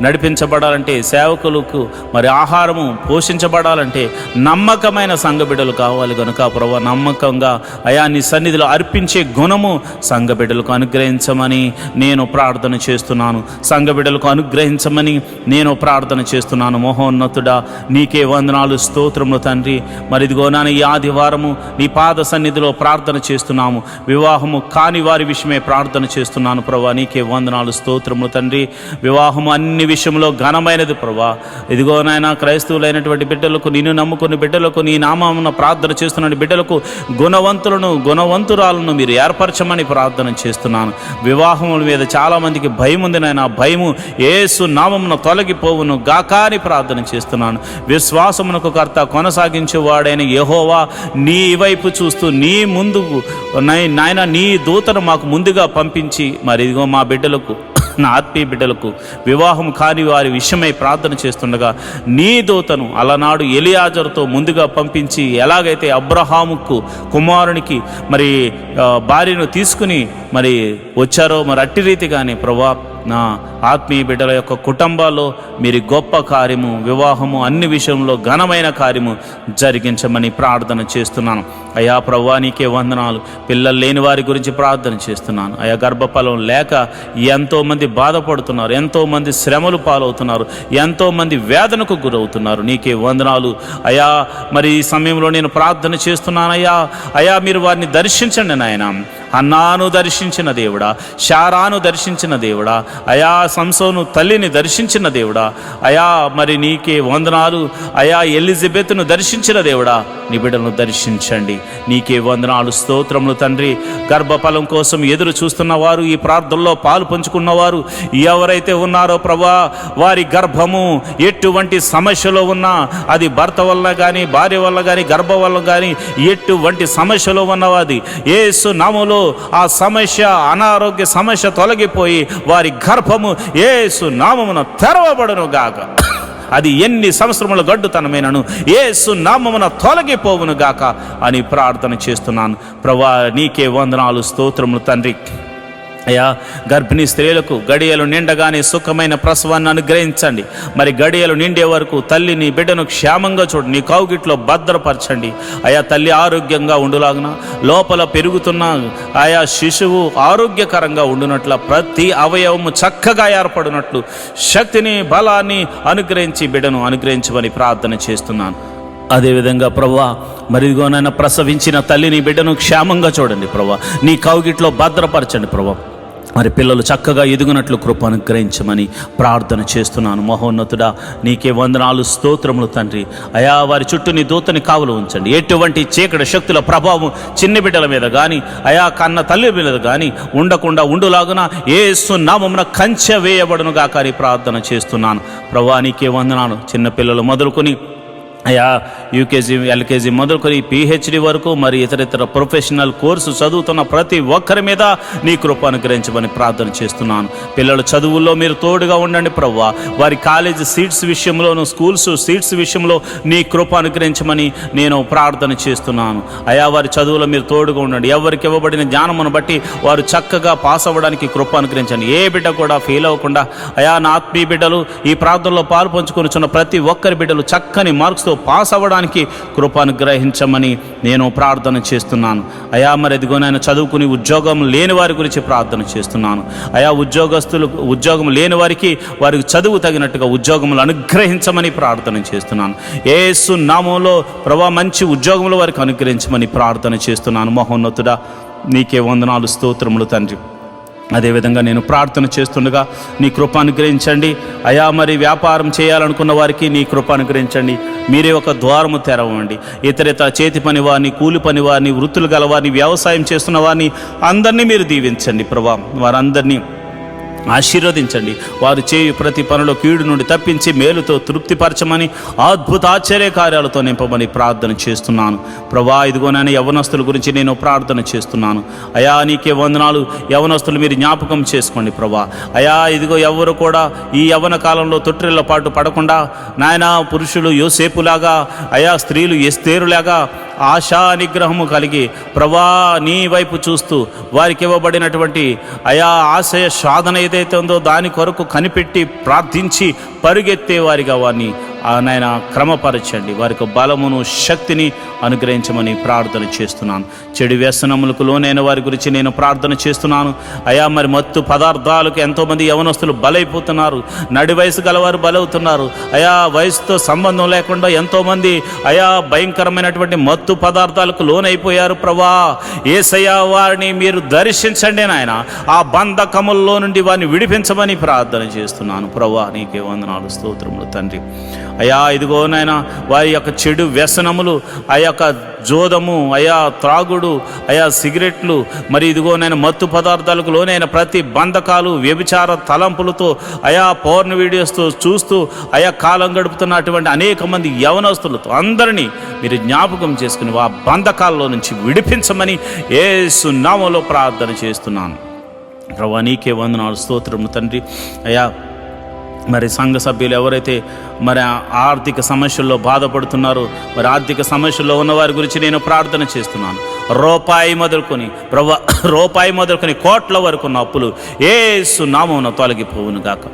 నడిపించబడాలంటే, సేవకులకు మరి ఆహారము పోషించబడాలంటే నమ్మకమైన సంఘ బిడ్డలు కావాలి కనుక ప్రభు నమ్మకంగా అయా నీ సన్నిధిలో అర్పించే గుణము సంఘ బిడ్డలకు అనుగ్రహించమని నేను ప్రార్థన చేస్తున్నాను. సంఘ బిడ్డలకు అనుగ్రహించమని నేను ప్రార్థన చేస్తున్నాను. మహోన్నతుడా నీకే వందనాలు, స్తోత్రములు తండ్రి. మరి ఇదిగోనాను ఈ ఆదివారము నీ పాద సన్నిధిలో ప్రార్థన చేస్తున్నాము. వివాహము కాని వారి విషయమే ప్రార్థన చేస్తున్నాను ప్రభు. నీకే వందనాలు, స్తోత్రములు తండ్రి. వివాహము అన్ని విషయంలో ఘనమైనది ప్రభా. ఇదిగోనైనా క్రైస్తవులైనటువంటి బిడ్డలకు, నిన్ను నమ్ముకుని బిడ్డలకు, నీ నామమున ప్రార్థన చేస్తున్న బిడ్డలకు గుణవంతురాలను మీరు ఏర్పరచమని ప్రార్థన చేస్తున్నాను. వివాహముల మీద చాలామందికి భయం ఉంది నాయన. భయము యేసు నామమున తొలగిపోవును గాక అని ప్రార్థన చేస్తున్నాను. విశ్వాసమునకు కర్త కొనసాగించేవాడైన యెహోవా నీ వైపు చూస్తూ నీ ముందుకు నాయన నీ దూతను మాకు ముందుగా పంపించి మరి ఇదిగో మా బిడ్డలకు, నా ఆత్మీయ బిడ్డలకు వివాహం కాని వారి విషయమై ప్రార్థన చేస్తుండగా నీ దూతను అలనాడు ఎలియాజరుతో ముందుగా పంపించి ఎలాగైతే అబ్రహాముకు కుమారునికి మరి భార్యను తీసుకుని మరి వచ్చారో మరి అట్టి రీతిగానే ప్రభా నా ఆత్మీయ బిడ్డల యొక్క కుటుంబాల్లో మీరు గొప్ప కార్యము, వివాహము, అన్ని విషయంలో ఘనమైన కార్యము జరిగించమని ప్రార్థన చేస్తున్నాను. అయా ప్రభువా నీకే వందనాలు. పిల్లలు లేని వారి గురించి ప్రార్థన చేస్తున్నాను. అయా గర్భఫలం లేక ఎంతోమంది బాధపడుతున్నారు, ఎంతోమంది శ్రమలు పాలవుతున్నారు, ఎంతోమంది వేదనకు గురవుతున్నారు. నీకే వందనాలు అయా. మరి ఈ సమయంలో నేను ప్రార్థన చేస్తున్నానయ్యా. అయా మీరు వారిని దర్శించండి నాయన. హన్నాను దర్శించిన దేవుడా, శారాను దర్శించిన దేవుడా, అయా సంసోను తల్లిని దర్శించిన దేవుడా, అయా మరి నీకే వందనాలు. అయా ఎలిజబెత్ను దర్శించిన దేవుడా, నీ బిడ్డలను దర్శించండి. నీకే వందనాలు, స్తోత్రములు తండ్రి. గర్భఫలం కోసం ఎదురు చూస్తున్న వారు, ఈ ప్రార్థనలో పాలు పంచుకున్నవారు ఎవరైతే ఉన్నారో ప్రభా, వారి గర్భము ఎటువంటి సమస్యలో ఉన్నా, అది భర్త వల్ల కానీ, భార్య వల్ల కానీ, గర్భం వల్ల కానీ, ఎటువంటి సమస్యలో ఉన్నవాది యేసు నామములో ఆ సమస్య, అనారోగ్య సమస్య తొలగిపోయి వారి గర్భము యేసు నామమున తెరవబడును గాక. అది ఎన్ని సంవత్సరముల గడ్డుతనమైనను యేసు నామమున తొలగిపోవును గాక అని ప్రార్థన చేస్తున్నాను. ప్రభువా నీకే వందనాలు, స్తోత్రములు తండ్రి. అయ్యా గర్భిణీ స్త్రీలకు గడియలు నిండగానే సుఖమైన ప్రసవాన్ని అనుగ్రహించండి. మరి గడియలు నిండే వరకు తల్లిని బిడ్డను క్షేమంగా చూడండి, నీ కౌగిట్లో భద్రపరచండి. అయా తల్లి ఆరోగ్యంగా ఉండులాగున, లోపల పెరుగుతున్న ఆయా శిశువు ఆరోగ్యకరంగా ఉండునట్ల, ప్రతి అవయవము చక్కగా ఏర్పడినట్లు శక్తిని, బలాన్ని అనుగ్రహించి బిడ్డను అనుగ్రహించమని ప్రార్థన చేస్తున్నాను. అదేవిధంగా ప్రభువా మరిదిగోనైనా ప్రసవించిన తల్లిని బిడ్డను క్షేమంగా చూడండి ప్రభువా, నీ కౌగిట్లో భద్రపరచండి ప్రభువా. మరి పిల్లలు చక్కగా ఎదుగునట్లు కృప అనుగ్రహించమని ప్రార్థన చేస్తున్నాను. మహోన్నతుడా నీకే వందనాలు, స్తోత్రములు తండ్రి. అయా వారి చుట్టూ నీ దూతని కావలు ఉంచండి. ఎటువంటి చీకటి శక్తుల ప్రభావం చిన్న బిడ్డల మీద కానీ, అయా కన్న తల్లి మీద కానీ ఉండకుండా ఉండులాగున యేసు నామమున కంచె వేయబడును గాక అని ప్రార్థన చేస్తున్నాను. ప్రభువా నీకే వందనాలు. చిన్న పిల్లలు మొదలుకొని అయా యూకేజీ, ఎల్కేజీ మొదలుకొని పిహెచ్డి వరకు, మరి ఇతర ప్రొఫెషనల్ కోర్సు చదువుతున్న ప్రతి ఒక్కరి మీద నీ కృప అనుగ్రహించమని ప్రార్థన చేస్తున్నాను. పిల్లల చదువుల్లో మీరు తోడుగా ఉండండి ప్రభువా. వారి కాలేజీ సీట్స్ విషయంలోను, స్కూల్స్ సీట్స్ విషయంలో నీ కృప అనుగ్రహించమని నేను ప్రార్థన చేస్తున్నాను. అయా వారి చదువులో మీరు తోడుగా ఉండండి. ఎవరికి ఇవ్వబడిన జ్ఞానమును బట్టి వారు చక్కగా పాస్ అవ్వడానికి కృప అనుగ్రహించండి. ఏ బిడ్డ కూడా ఫెయిల్ అవ్వకుండా అయా నా ఆత్మీయ బిడ్డలు, ఈ ప్రార్థనలో పాలు పంచుకొనిచున్న ప్రతి ఒక్కరి బిడ్డలు చక్కని మార్క్స్తో పాస్ అవ్వడానికి కృప అనుగ్రహించమని నేను ప్రార్థన చేస్తున్నాను. అయా మరి ఎదిగోనైనా చదువుకుని ఉద్యోగం లేని వారి గురించి ప్రార్థన చేస్తున్నాను. అయా ఉద్యోగం లేని వారికి చదువు తగినట్టుగా ఉద్యోగములు అనుగ్రహించమని ప్రార్థన చేస్తున్నాను. యేసు నామములో ప్రభువా మంచి ఉద్యోగములు వారికి అనుగ్రహించమని ప్రార్థన చేస్తున్నాను. మహోన్నతుడా నీకే వందనాలు, స్తోత్రములు తండ్రి. అదేవిధంగా నేను ప్రార్థన చేస్తుండగా నీ కృప అనుగ్రహించండి. అయా మరి వ్యాపారం చేయాలనుకున్న వారికి నీ కృప అనుగ్రహించండి. మీరే ఒక ద్వారము తెరవండి. ఇతర చేతి పని వారిని, కూలి పని వారిని, వృత్తులు గలవారిని, వ్యవసాయం చేస్తున్న వారిని అందరినీ మీరు దీవించండి ప్రభా. వారందరినీ ఆశీర్వదించండి. వారు చేయు ప్రతి పనిలో కీడు నుండి తప్పించి మేలుతో తృప్తిపరచమని, అద్భుత ఆశ్చర్య కార్యాలతో నింపమని ప్రార్థన చేస్తున్నాను ప్రభా. ఇదిగోనైనా యవనస్తుల గురించి నేను ప్రార్థన చేస్తున్నాను. అయా నీకే వందనాలు. యవనస్తులు మీరు జ్ఞాపకం చేసుకోండి ప్రభా. అయా ఇదిగో ఎవరు కూడా ఈ యవన కాలంలో తొట్టిళ్ళ పాటు పడకుండా నాయనా పురుషులు యోసేపులాగా, అయా స్త్రీలు ఎస్తేరులాగా ఆశా నిగ్రహము కలిగి ప్రభా నీ వైపు చూస్తూ వారికి ఇవ్వబడినటువంటి అయా ఆశయ సాధన ఏదైతే ఉందో దాని కొరకు కనిపెట్టి ప్రార్థించి పరుగెత్తే వారిగా వారిని నాయన క్రమపరచండి. వారికి బలమును, శక్తిని అనుగ్రహించమని ప్రార్థన చేస్తున్నాను. చెడు వ్యసనములకు లోనైన వారి గురించి నేను ప్రార్థన చేస్తున్నాను. అయా మరి మత్తు పదార్థాలకు ఎంతోమంది యవనస్తులు బలైపోతున్నారు. నడి వయసు గలవారు బలవుతున్నారు. అయా వయసుతో సంబంధం లేకుండా ఎంతోమంది అయా భయంకరమైనటువంటి మత్తు పదార్థాలకు లోనైపోయారు ప్రభా. యేసయ్యా వారిని మీరు దర్శించండి నాయన. ఆ బంధకముల్లో నుండి వారిని విడిపించమని ప్రార్థన చేస్తున్నాను ప్రభా. నీకే వందనాలు, స్తోత్రములు తండ్రి. అయా ఇదిగో నాయన వారి యొక్క చెడు వ్యసనములు, ఆ యొక్క జోదము, అయా త్రాగుడు, అయా సిగరెట్లు, మరి ఇదిగో నేను మత్తు పదార్థాలకు లోనైన ప్రతి బంధకాలు, వ్యభిచార తలంపులతో, అయా పౌర్ణ వీడియోస్తో చూస్తూ అయా కాలం గడుపుతున్నటువంటి అనేక మంది యవనస్తులతో అందరినీ మీరు జ్ఞాపకం చేసుకుని ఆ బంధకాల్లో నుంచి విడిపించమని యేసు నామములో ప్రార్థన చేస్తున్నాను ప్రభువా. నీకే వందనాలు, స్తోత్రము తండ్రి. అయా మరి సంఘ సభ్యులు ఎవరైతే మరి ఆర్థిక సమస్యల్లో బాధపడుతున్నారో, మరి ఆర్థిక సమస్యల్లో ఉన్న వారి గురించి నేను ప్రార్థన చేస్తున్నాను. రూపాయి మొదలుకొని కోట్ల వరకు ఉన్న అప్పులు యేసు నామమున తొలగిపోవును గాక.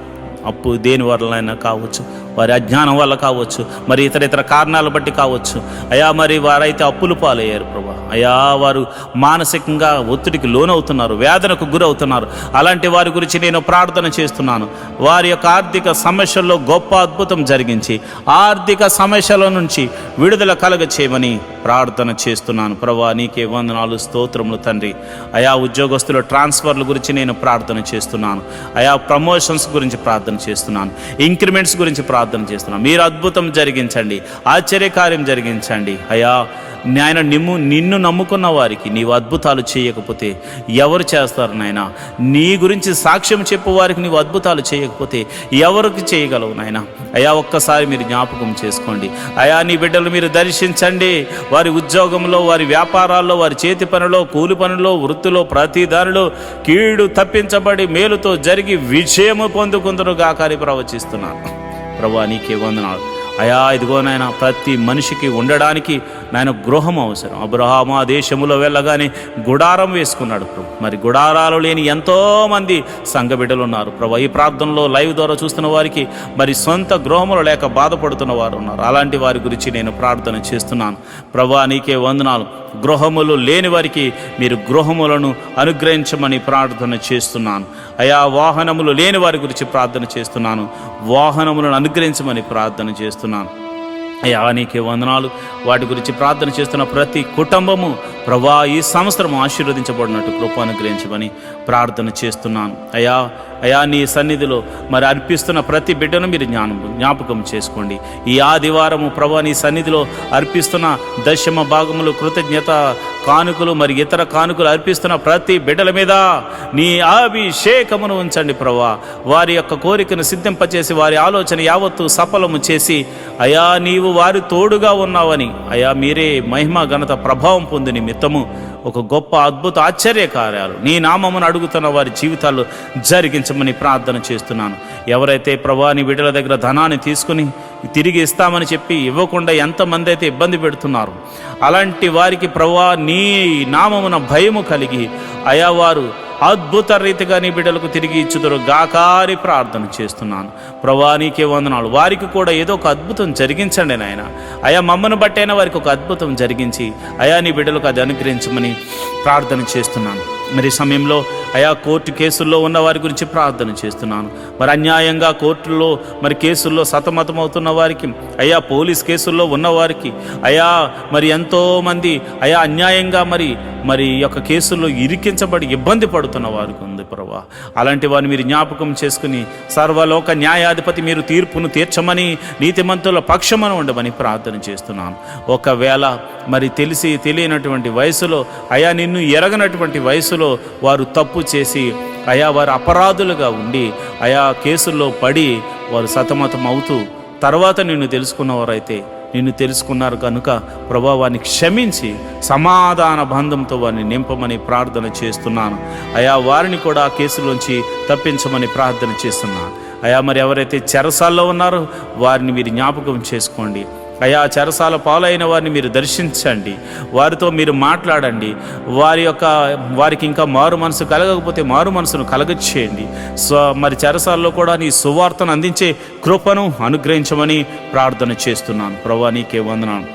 అప్పు దేని వల్లైనా కావచ్చు, వారి అజ్ఞానం వల్ల కావచ్చు, మరి ఇతర కారణాలు బట్టి కావచ్చు. అయా మరి వారైతే అప్పులు పాలయ్యారు ప్రభా. అయా వారు మానసికంగా ఒత్తిడికి లోనవుతున్నారు, వేదనకు గురవుతున్నారు. అలాంటి వారి గురించి నేను ప్రార్థన చేస్తున్నాను. వారి యొక్క ఆర్థిక సమస్యల్లో గొప్ప అద్భుతం జరిగించి ఆర్థిక సమస్యల నుంచి విడుదల కలగ చేయమని ప్రార్థన చేస్తున్నాను ప్రభా. నీకే వందనాలు, స్తోత్రములు తండ్రి. అయా ఉద్యోగస్తుల ట్రాన్స్ఫర్ల గురించి నేను ప్రార్థన చేస్తున్నాను. అయా ప్రమోషన్స్ గురించి ప్రార్థన చేస్తున్నాను. ఇంక్రిమెంట్స్ గురించి ప్రార్థన చేస్తున్నాను. మీరు అద్భుతం జరిగించండి, ఆశ్చర్యకార్యం జరిగించండి. అయా నాయన నిన్ను నమ్ముకున్న వారికి నీవు అద్భుతాలు చేయకపోతే ఎవరు చేస్తారు నాయన? నీ గురించి సాక్ష్యం చెప్పు వారికి నీవు అద్భుతాలు చేయకపోతే ఎవరికి చేయగలవు నాయన? అయా ఒక్కసారి మీరు జ్ఞాపకం చేసుకోండి. అయా నీ బిడ్డలు మీరు దర్శించండి. వారి ఉద్యోగంలో, వారి వ్యాపారాల్లో, వారి చేతి పనిలో, కూలి పనిలో, వృత్తిలో, ప్రతి దానిలో కీడు తప్పించబడి మేలుతో జరిగి విజయము పొందుకుందరు గాకని ప్రవచిస్తున్నాను ప్రభువా. నీకే వందనాలు. అయా ఇదిగో నాయన, ప్రతి మనిషికి ఉండడానికి నాయన గృహం అవసరం. అబ్రహాము ఆ దేశములో వెళ్ళగానే గుడారం వేసుకున్నాడు ప్రభు. మరి గుడారాలు లేని ఎంతోమంది సంఘ బిడ్డలు ఉన్నారు ప్రభు. ఈ ప్రార్థనలో లైవ్ ద్వారా చూస్తున్న వారికి మరి సొంత గృహములు లేక బాధపడుతున్న వారు ఉన్నారు. అలాంటి వారి గురించి నేను ప్రార్థన చేస్తున్నాను ప్రభు. నీకే వందనాలు. గృహములు లేని వారికి మీరు గృహములను అనుగ్రహించమని ప్రార్థన చేస్తున్నాను. అయా వాహనములు లేని వారి గురించి ప్రార్థన చేస్తున్నాను. వాహనములను అనుగ్రహించమని ప్రార్థన చేస్తున్నాను. అయ్యా నీకే వందనాలు. వాటి గురించి ప్రార్థన చేస్తున్న ప్రతి కుటుంబము ప్రభా ఈ సంవత్సరం ఆశీర్వదించబడినట్టు కృప అనుగ్రహించమని ప్రార్థన చేస్తున్నాను. అయా నీ సన్నిధిలో మరి అర్పిస్తున్న ప్రతి బిడ్డను మీరు జ్ఞాపకం చేసుకోండి. ఈ ఆదివారము ప్రభా నీ సన్నిధిలో అర్పిస్తున్న దశమ భాగములు, కృతజ్ఞత కానుకలు, మరి ఇతర కానుకలు అర్పిస్తున్న ప్రతి బిడ్డల మీద నీ అభిషేకమును ఉంచండి ప్రభా. వారి యొక్క కోరికను సిద్ధింపచేసి వారి ఆలోచన యావత్తు సఫలము చేసి అయా నీవు వారి తోడుగా ఉన్నావని అయా మీరే మహిమ ఘనత ప్రభావం పొంది నిమిత్తము ఒక గొప్ప అద్భుత ఆశ్చర్య కార్యాలు నీ నామమును అడుగుతున్న వారి జీవితాల్లో జరిగించమని ప్రార్థన చేస్తున్నాను. ఎవరైతే ప్రభా నీ బిడ్డల దగ్గర ధనాన్ని తీసుకుని తిరిగి ఇస్తామని చెప్పి ఇవ్వకుండా ఎంతమంది అయితే ఇబ్బంది పెడుతున్నారు, అలాంటి వారికి ప్రభా నీ నామమున భయము కలిగి అయా వారు అద్భుత రీతిగా నీ బిడ్డలకు తిరిగి ఇచ్చుదురు గాకారి ప్రార్థన చేస్తున్నాను ప్రభా. నీకే వందనాలు. వారికి కూడా ఏదో ఒక అద్భుతం జరిగించండి నాయన. అయా మమ్మను బట్టైనా వారికి ఒక అద్భుతం జరిగించి అయా నీ బిడ్డలకు అది అనుగ్రహించమని ప్రార్థన చేస్తున్నాను. మరి సమయంలో అయా కోర్టు కేసుల్లో ఉన్న వారి గురించి ప్రార్థన చేస్తున్నాను. మరి అన్యాయంగా కోర్టుల్లో మరి కేసుల్లో సతమతమవుతున్న వారికి, అయా పోలీస్ కేసుల్లో ఉన్నవారికి, అయా మరి ఎంతోమంది అయా అన్యాయంగా మరి యొక్క కేసుల్లో ఇరికించబడి ఇబ్బంది పడుతున్న వారికి ఉంది ప్రభా. అలాంటి వారిని మీరు జ్ఞాపకం చేసుకుని సర్వలోక న్యాయాధిపతి మీరు తీర్పును తీర్చమని నీతిమంతుల పక్షమను ఉండమని ప్రార్థన చేస్తున్నాను. ఒకవేళ మరి తెలియనటువంటి వయసులో అయా నిన్ను ఎరగనటువంటి వయసులో వారు తప్పు చేసి అయా వారు అపరాధులుగా ఉండి అయా కేసుల్లో పడి వారు సతమతం అవుతూ తర్వాత నిన్ను తెలుసుకున్నవారైతే నిన్ను తెలుసుకున్నారు కనుక ప్రభా వారిని క్షమించి సమాధాన బంధంతో వారిని నింపమని ప్రార్థన చేస్తున్నాను. అయా వారిని కూడా ఆ కేసులోంచి తప్పించమని ప్రార్థన చేస్తున్నాను. అయా మరి ఎవరైతే చెరసాల్లో ఉన్నారో వారిని మీరు జ్ఞాపకం చేసుకోండి. అయా చెరసాల పాలైన వారిని మీరు దర్శించండి, వారితో మీరు మాట్లాడండి. వారికి ఇంకా మారు మనసు కలగకపోతే మారు మనసును కలగచేయండి. మరి చెరసాల్లో కూడా నీ సువార్తను అందించే కృపను అనుగ్రహించమని ప్రార్థన చేస్తున్నాను ప్రభా. నీకే వందనాలు.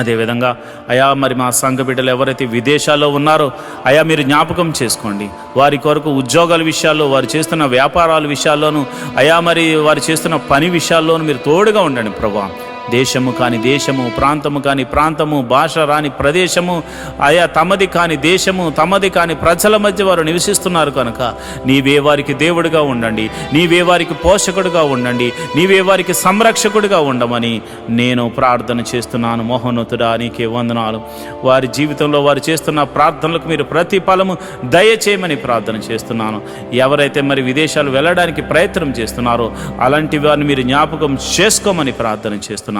అదేవిధంగా అయా మరి మా సంఘ బిడ్డలు ఎవరైతే విదేశాల్లో ఉన్నారో అయా మీరు జ్ఞాపకం చేసుకోండి. వారి కొరకు ఉద్యోగాల విషయాల్లో, వారు చేస్తున్న వ్యాపారాల విషయాల్లోనూ అయా మరి వారు చేస్తున్న పని విషయాల్లోనూ మీరు తోడుగా ఉండండి ప్రభా. దేశము కాని దేశము, ప్రాంతము కాని ప్రాంతము, భాష రాని ప్రదేశము, అయా తమది కాని దేశము, తమది కాని ప్రజల మధ్య వారు నివసిస్తున్నారు కనుక నీవే వారికి దేవుడిగా ఉండండి, నీవే వారికి పోషకుడిగా ఉండండి, నీవే వారికి సంరక్షకుడిగా ఉండమని నేను ప్రార్థన చేస్తున్నాను. మహోన్నతుడా నీకే వందనాలు. వారి జీవితంలో వారు చేస్తున్న ప్రార్థనలకు మీరు ప్రతిఫలము దయచేయమని ప్రార్థన చేస్తున్నాను. ఎవరైతే మరి విదేశాలు వెళ్ళడానికి ప్రయత్నం చేస్తున్నారో అలాంటి వారిని మీరు జ్ఞాపకం చేసుకోమని ప్రార్థన చేస్తున్నాను.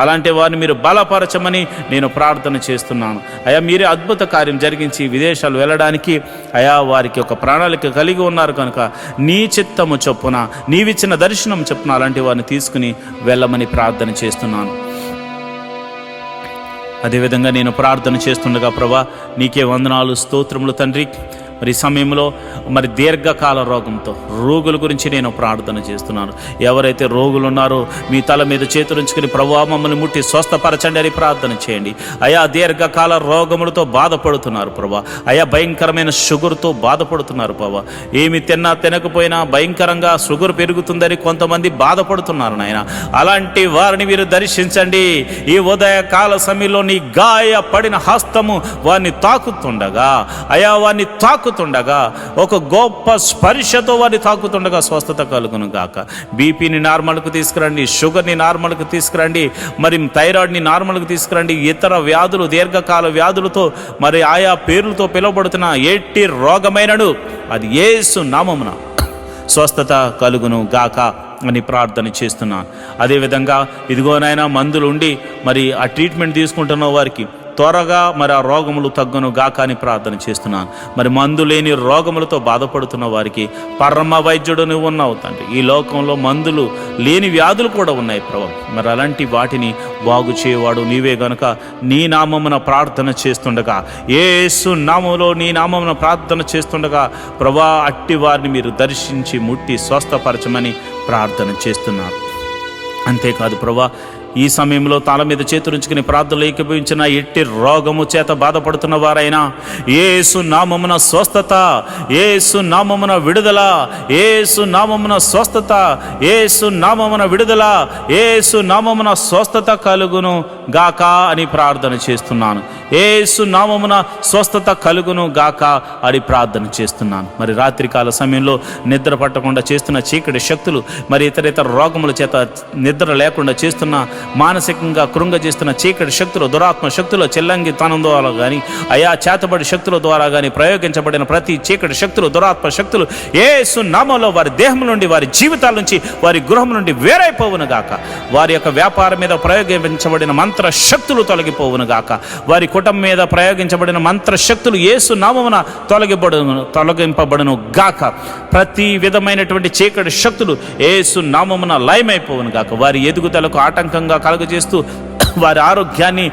అలాంటి వారిని మీరు బలపరచమని నేను ప్రార్థన చేస్తున్నాను. అయా మీరే అద్భుత కార్యం జరిగించి విదేశాలు వెళ్ళడానికి అయా వారికి ఒక ప్రణాళిక కలిగి ఉన్నారు కనుక నీ చిత్తము చొప్పున, నీవిచ్చిన దర్శనం చొప్పున అలాంటి వారిని తీసుకుని వెళ్ళమని ప్రార్థన చేస్తున్నాను. అదేవిధంగా నేను ప్రార్థన చేస్తుండగా ప్రభా నీకే వందనాలు, స్తోత్రములు తండ్రి. మరి ఈ సమయంలో మరి దీర్ఘకాల రోగంతో రోగుల గురించి నేను ప్రార్థన చేస్తున్నాను. ఎవరైతే రోగులు ఉన్నారో మీ తల మీద చేతులుంచుకుని ప్రభువా మమ్మల్ని ముట్టి స్వస్థపరచండి అని ప్రార్థన చేయండి. అయా దీర్ఘకాల రోగములతో బాధపడుతున్నారు ప్రభా, అయా భయంకరమైన షుగర్తో బాధపడుతున్నారు ప్రభా. ఏమి తిన్నా తినకపోయినా భయంకరంగా షుగర్ పెరుగుతుందని కొంతమంది బాధపడుతున్నారు నాయన. అలాంటి వారిని మీరు దర్శించండి. ఈ ఉదయకాల సమయంలో నీ గాయపడిన హస్తము వారిని తాకుతుండగా, అయా వారిని తాకుతుండగా, ఒక గొప్ప స్పర్శతో వారిని తాకుతుండగా స్వస్థత కలుగును గాక. బీపీని నార్మల్కు తీసుకురండి, షుగర్ని నార్మల్కు తీసుకురండి, మరి థైరాయిడ్ని నార్మల్కు తీసుకురండి. ఇతర వ్యాధులు, దీర్ఘకాల వ్యాధులతో మరి ఆయా పేర్లతో పిలువబడుతున్న ఎట్టి రోగమైనను అది యేసు నామమున స్వస్థత కలుగును గాక అని ప్రార్థన చేస్తున్నాను. అదేవిధంగా ఇదిగోనైనా మందులు ఉండి మరి ఆ ట్రీట్మెంట్ తీసుకుంటున్న వారికి త్వరగా మరి ఆ రోగములు తగ్గును గాక అని ప్రార్థన చేస్తున్నాను. మరి మందు లేని రోగములతో బాధపడుతున్న వారికి పరమ వైద్యుడు నువ్వు ఉన్నావు తండ్రి. ఈ లోకంలో మందులు లేని వ్యాధులు కూడా ఉన్నాయి ప్రభు. మరి అలాంటి వాటిని బాగు చేయవాడు నీవే గనుక నీ నామమున ప్రార్థన చేస్తుండగా, యేసు నామములో నీ నామమున ప్రార్థన చేస్తుండగా ప్రభా అట్టి వారిని మీరు దర్శించి ముట్టి స్వస్థపరచమని ప్రార్థన చేస్తున్నారు. అంతేకాదు ప్రభా ఈ సమయంలో తల మీద చేతులుంచుకుని ప్రార్థనలు ఏకీభవించిన ఎట్టి రోగము చేత బాధపడుతున్న వారైనా యేసు నామమున స్వస్థత, యేసు నామమున విడుదల, యేసు నామమున స్వస్థత, యేసు నామమున విడుదల, యేసు నామమున స్వస్థత కలుగును గాక అని ప్రార్థన చేస్తున్నాను. యేసు నామమున స్వస్థత కలుగును గాక అని ప్రార్థన చేస్తున్నాను. మరి రాత్రికాల సమయంలో నిద్ర పట్టకుండా చేస్తున్న చీకటి శక్తులు, మరి ఇతర రోగముల చేత నిద్ర లేకుండా చేస్తున్న, మానసికంగా కృంగజేస్తున్న చీకటి శక్తులు, దురాత్మ శక్తులు, చెల్లంగి తనం ద్వారా కానీ అయా చేతబడి శక్తుల ద్వారా కానీ ప్రయోగించబడిన ప్రతి చీకటి శక్తులు, దురాత్మ శక్తులు యేసు నామములో వారి దేహం నుండి, వారి జీవితాల నుంచి, వారి గృహం నుండి వేరైపోవును గాక. వారి యొక్క వ్యాపారం మీద ప్రయోగించబడిన మంత్ర శక్తులు తొలగిపోవును గాక. వారి కుటుంబం మీద ప్రయోగించబడిన మంత్ర శక్తులు యేసు నామమున తొలగింపబడును గాక. ప్రతి విధమైనటువంటి చీకటి శక్తులు యేసు నామమున లయమైపోవును గాక. వారి ఎదుగుదలకు ఆటంకంగా కలుగజేస్తూ, వారి ఆరోగ్యాన్ని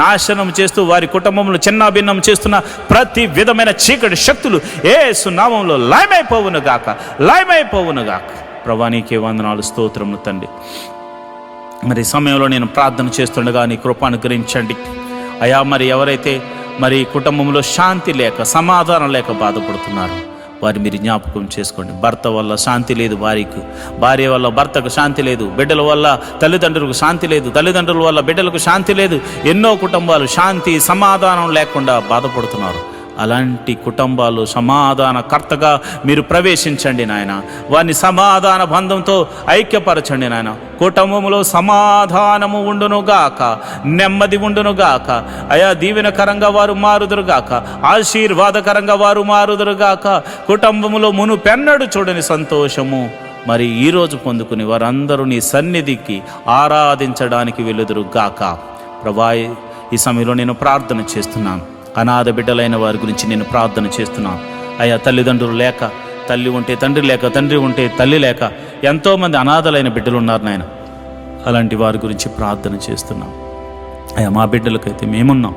నాశనం చేస్తూ, వారి కుటుంబంలో చిన్నాభిన్నం చేస్తున్న ప్రతి విధమైన చీకటి శక్తులు యేసు నామములో లయమైపోవును గాక, లయమైపోవును గాక. ప్రభువా నీకే వందనాలు, స్తోత్రములు తండ్రి. మరి సమయంలో నేను ప్రార్థన చేస్తుండగా నీ కృప అనుగ్రహించండి అయా. మరి ఎవరైతే మరి కుటుంబంలో శాంతి లేక, సమాధానం లేక బాధపడుతున్నారు వారి మీరు జ్ఞాపకం చేసుకోండి. భర్త వల్ల శాంతి లేదు వారికి, భార్య వల్ల భర్తకు శాంతి లేదు, బిడ్డల వల్ల తల్లిదండ్రులకు శాంతి లేదు, తల్లిదండ్రుల వల్ల బిడ్డలకు శాంతి లేదు. ఎన్నో కుటుంబాలు శాంతి సమాధానం లేకుండా బాధపడుతున్నారు. అలాంటి కుటుంబాలు సమాధానకర్తగా మీరు ప్రవేశించండి నాయన. వారిని సమాధాన బంధంతో ఐక్యపరచండి నాయన. కుటుంబంలో సమాధానము ఉండునుగాక, నెమ్మది ఉండునుగాక అయా. దీవెనకరంగా వారు మారుదురుగాక, ఆశీర్వాదకరంగా వారు మారుదురుగాక. కుటుంబంలో మునుపెన్నడు చూడని సంతోషము మరి ఈరోజు పొందుకుని వారందరూ నీ సన్నిధికి ఆరాధించడానికి వెలుదురుగాక. ప్రభా ఈ సమయంలో నేను ప్రార్థన చేస్తున్నాను. అనాథ బిడ్డలైన వారి గురించి నేను ప్రార్థన చేస్తున్నాను అయ్యా. తల్లిదండ్రులు లేక, తల్లి ఉంటే తండ్రి లేక, తండ్రి ఉంటే తల్లి లేక ఎంతోమంది అనాథలైన బిడ్డలు ఉన్నారు నాయన. అలాంటి వారి గురించి ప్రార్థన చేస్తున్నాం అయ్యా. మా బిడ్డలకైతే మేమున్నాం,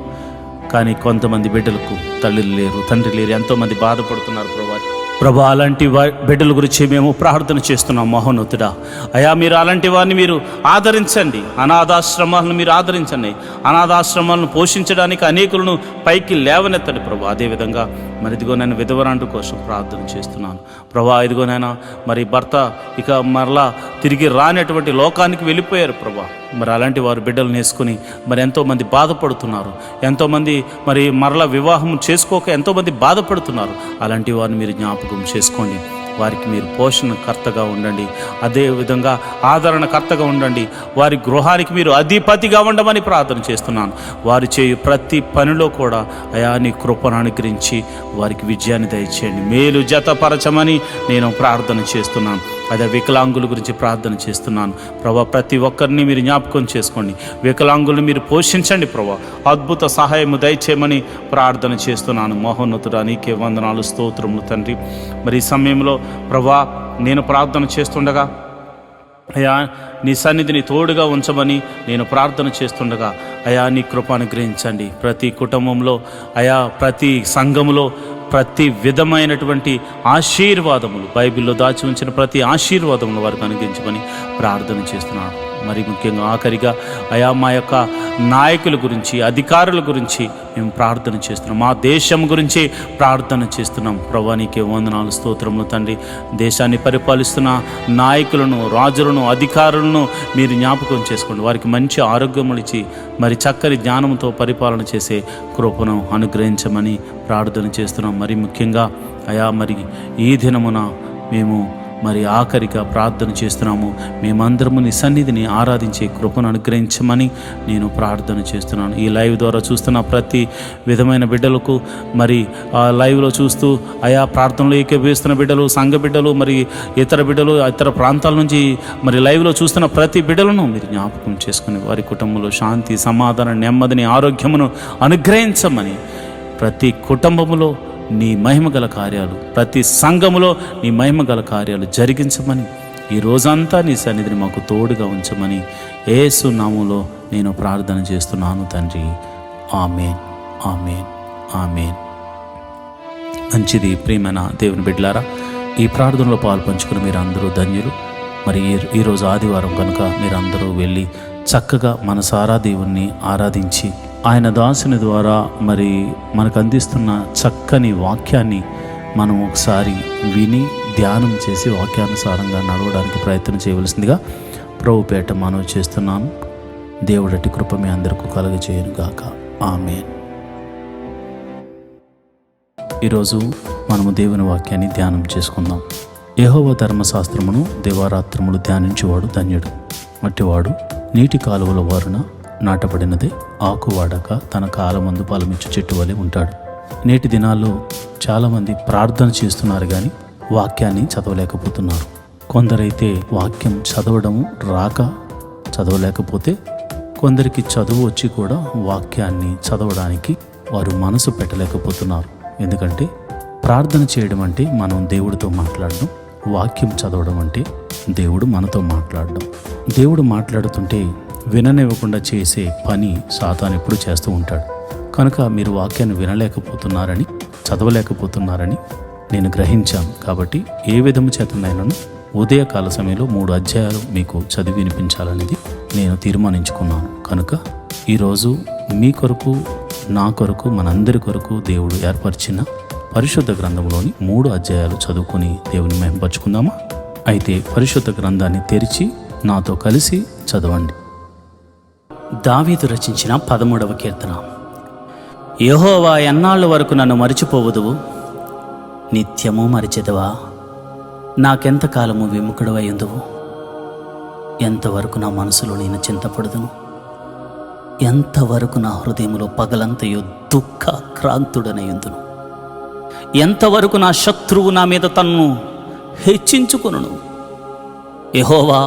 కానీ కొంతమంది బిడ్డలకు తల్లిలు లేరు, తండ్రి లేరు, ఎంతోమంది బాధపడుతున్నారు ప్రభా. అలాంటి బిడ్డల గురించి మేము ప్రార్థన చేస్తున్నాం మహోన్నతుడా అయా. మీరు అలాంటి వారిని మీరు ఆదరించండి, అనాథాశ్రమాలను మీరు ఆదరించండి. అనాథాశ్రమాలను పోషించడానికి అనేకులను పైకి లేవనెత్తండి ప్రభా. అదేవిధంగా మరి ఇదిగో నేను విధవరాండు కోసం ప్రార్థన చేస్తున్నాను ప్రభా. ఇదిగోనైనా మరి భర్త ఇక మరలా తిరిగి రానటువంటి లోకానికి వెళ్ళిపోయారు ప్రభా. మరి అలాంటి వారు బిడ్డలను వేసుకుని మరి ఎంతోమంది బాధపడుతున్నారు, ఎంతోమంది మరి మరలా వివాహం చేసుకోక ఎంతోమంది బాధపడుతున్నారు. అలాంటి వారిని మీరు జ్ఞాపకం చేసుకోండి. వారికి మీరు పోషణకర్తగా ఉండండి, అదేవిధంగా ఆదరణకర్తగా ఉండండి. వారి గృహానికి మీరు అధిపతిగా ఉండమని ప్రార్థన చేస్తున్నాను. వారు చేయు ప్రతి పనిలో కూడా అయా నీ కృపను అనుగ్రహించి వారికి విజయాన్ని దయచేయండి, మేలు జతపరచమని నేను ప్రార్థన చేస్తున్నాను. అదే వికలాంగుల గురించి ప్రార్థన చేస్తున్నాను ప్రభా. ప్రతి ఒక్కరిని మీరు జ్ఞాపకం చేసుకోండి, వికలాంగులను మీరు పోషించండి ప్రభా. అద్భుత సహాయము దయచేయమని ప్రార్థన చేస్తున్నాను. మహోన్నతుడా నీకే వందనాలు, స్తోత్రములు తండ్రి. మరి ఈ సమయంలో ప్రభా నేను ప్రార్థన చేస్తుండగా అయ్యా నీ సన్నిధిని తోడుగా ఉంచమని నేను ప్రార్థన చేస్తుండగా అయా నీ కృప అనుగ్రహించండి. ప్రతి కుటుంబంలో అయా ప్రతి సంఘములో ప్రతి విధమైనటువంటి ఆశీర్వాదములు, బైబిల్లో దాచి ఉంచిన ప్రతి ఆశీర్వాదములు వారికి అనుగ్రహించమని ప్రార్థన చేస్తున్నాను. మరి ముఖ్యంగా ఆఖరిగా అయా మా యొక్క నాయకుల గురించి, అధికారుల గురించి మేము ప్రార్థన చేస్తున్నాం. మా దేశం గురించి ప్రార్థన చేస్తున్నాం. ప్రభువా నీకే వందనాలు, స్తోత్రములు తండ్రి. దేశాన్ని పరిపాలిస్తున్న నాయకులను, రాజులను, అధికారులను మీరు జ్ఞాపకం చేసుకోండి. వారికి మంచి ఆరోగ్యములు ఇచ్చి మరి చక్కని జ్ఞానంతో పరిపాలన చేసే కృపను అనుగ్రహించమని ప్రార్థన చేస్తున్నాం. మరి ముఖ్యంగా అయా మరి ఈ దినమున మేము మరి ఆఖరిగా ప్రార్థన చేస్తున్నాము. మేమందరము నీ సన్నిధిని ఆరాధించే కృపను అనుగ్రహించమని నేను ప్రార్థన చేస్తున్నాను. ఈ లైవ్ ద్వారా చూస్తున్న ప్రతి విధమైన బిడ్డలకు, మరి ఆ లైవ్లో చూస్తూ ఆయా ప్రార్థనలో ఏకీభవిస్తున్న బిడ్డలు, సంఘ బిడ్డలు, మరి ఇతర బిడ్డలు, ఇతర ప్రాంతాల నుంచి మరి లైవ్లో చూస్తున్న ప్రతి బిడ్డలను మీరు జ్ఞాపకం చేసుకుని వారి కుటుంబంలో శాంతి, సమాధానం, నెమ్మదిని, ఆరోగ్యమును అనుగ్రహించమని, ప్రతి కుటుంబములో నీ మహిమగల కార్యాలు, ప్రతి సంఘములో నీ మహిమగల కార్యాలు జరిగించమని, ఈ రోజంతా నీ సన్నిధిని మాకు తోడుగా ఉంచమని యేసు నామములో నేను ప్రార్థన చేస్తున్నాను తండ్రి. ఆమేన్, ఆమేన్, ఆమేన్. మంచిది ప్రియమైన దేవుని బిడ్డలారా, ఈ ప్రార్థనలో పాల్పంచుకుని మీరు అందరూ ధన్యులు. మరి ఈరోజు ఆదివారం కనుక మీరందరూ వెళ్ళి చక్కగా మనసారా దేవుణ్ణి ఆరాధించి ఆయన దాసుని ద్వారా మరి మనకు అందిస్తున్న చక్కని వాక్యాన్ని మనం ఒకసారి విని ధ్యానం చేసి వాక్యానుసారంగా నడవడానికి ప్రయత్నం చేయవలసిందిగా ప్రభుపేట మనవి చేస్తున్నాను. దేవుడటి కృప మీ అందరికీ కలుగజేయును గాక. ఆమేన్. ఈరోజు మనము దేవుని వాక్యాన్ని ధ్యానం చేసుకుందాం. యెహోవా ధర్మశాస్త్రమును దివారాత్రములు ధ్యానించేవాడు ధన్యుడు. అట్టివాడు నీటి కాలువల వారున నాటబడినదే, ఆకు వాడక తన కాలమందు ఫలమిచ్చు చెట్టు వలె ఉంటాడు. నేటి దినాల్లో చాలామంది ప్రార్థన చేస్తున్నారు కానీ వాక్యాన్ని చదవలేకపోతున్నారు. కొందరైతే వాక్యం చదవడం రాక చదవలేకపోతే, కొందరికి చదువు వచ్చి కూడా వాక్యాన్ని చదవడానికి వారు మనసు పెట్టలేకపోతున్నారు. ఎందుకంటే ప్రార్థన చేయడం అంటే మనం దేవుడితో మాట్లాడడం, వాక్యం చదవడం అంటే దేవుడు మనతో మాట్లాడడం. దేవుడు మాట్లాడుతుంటే విననివ్వకుండా చేసే పని సాతాను ఎప్పుడు చేస్తూ ఉంటాడు. కనుక మీరు వాక్యాన్ని వినలేకపోతున్నారని, చదవలేకపోతున్నారని నేను గ్రహించాను. కాబట్టి ఏ విధము చేతనైనాను ఉదయకాల సమయంలో 3 అధ్యాయాలు మీకు చదివి వినిపించాలనేది నేను తీర్మానించుకున్నాను. కనుక ఈరోజు మీ కొరకు, నా కొరకు, మనందరి కొరకు దేవుడు ఏర్పరిచిన పరిశుద్ధ గ్రంథంలోని 3 అధ్యాయాలు చదువుకొని దేవుని మహిమపరుచుకుందామా? అయితే పరిశుద్ధ గ్రంథాన్ని తెరిచి నాతో కలిసి చదవండి. దావీదు రచించిన 13వ కీర్తన. యెహోవా ఎన్నాళ్ళ వరకు నన్ను మరిచిపోవదువు? నిత్యము మరిచెదవా? నాకెంతకాలము విముఖుడవై ఉందువు? ఎంతవరకు నా మనసులో నేను చింతపడుదును? ఎంతవరకు నా హృదయములో పగలంతయు దుఃఖాక్రాంతుడనై ఉందును? ఎంతవరకు నా శత్రువు నా మీద తన్ను హెచ్చించుకొనును? యెహోవా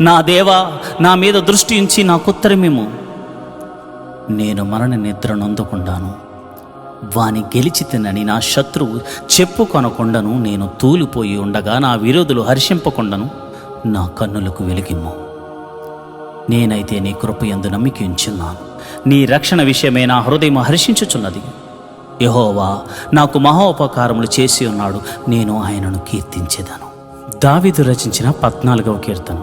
నా దేవా, నా మీద దృష్టి ఉంచి నాకుత్తరమేమో. నేను మరణ నిద్ర నొందకుండాను, వాని గెలిచితినని నా శత్రువు చెప్పుకొనకుండాను, నేను తూలిపోయి ఉండగా నా విరోధులు హర్షింపకుండాను నా కన్నులకు వెలిగిమ్ము. నేనైతే నీ కృపయందు నమ్మిక ఉంచున్నాను. నీ రక్షణ విషయమే నా హృదయం హర్షించుచున్నది. యెహోవా నాకు మహోపకారములు చేసి ఉన్నాడు, నేను ఆయనను కీర్తించెదను. దావీదు రచించిన 14వ కీర్తన.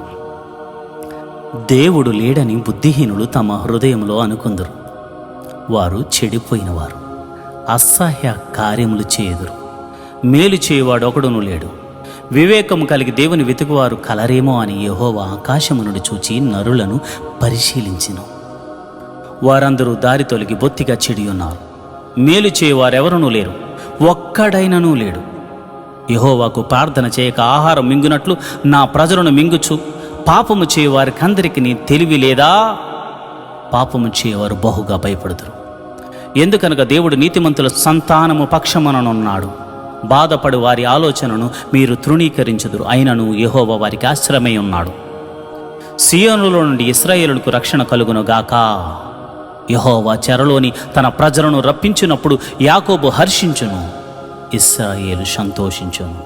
దేవుడు లేడని బుద్ధిహీనులు తమ హృదయంలో అనుకుందరు. వారు చెడిపోయినవారు, అసహ్య కార్యములు చేయుదురు. మేలు చేయువాడు ఒకడును లేడు. వివేకము కలిగి దేవుని వెతుకువారు కలరేమో అని యెహోవా ఆకాశము నుండి చూచి నరులను పరిశీలించెను. వారందరూ దారి తొలగి బొత్తిగా చెడి ఉన్నారు. మేలు చేయువారెవరూ లేరు, ఒక్కడైననూ లేడు. యెహోవాకు ప్రార్థన చేయక ఆహారం మింగునట్లు నా ప్రజలను మింగుచు, పాపము చేయవారికందరికి నీ తెలివి లేదా? పాపము చేయవారు బహుగా భయపడుదురు. ఎందుకనగా దేవుడు నీతిమంతుల సంతానము పక్షముననున్నాడు. బాధపడు వారి ఆలోచనను మీరు తృణీకరించుదురు. అయినను యెహోవా వారికి ఆశ్రమై ఉన్నాడు. సియోనులో నుండి ఇశ్రాయేలులకు రక్షణ కలుగును గాక. యెహోవా చెరలోని తన ప్రజలను రప్పించినప్పుడు యాకోబు హర్షించును, ఇశ్రాయేలు సంతోషించును.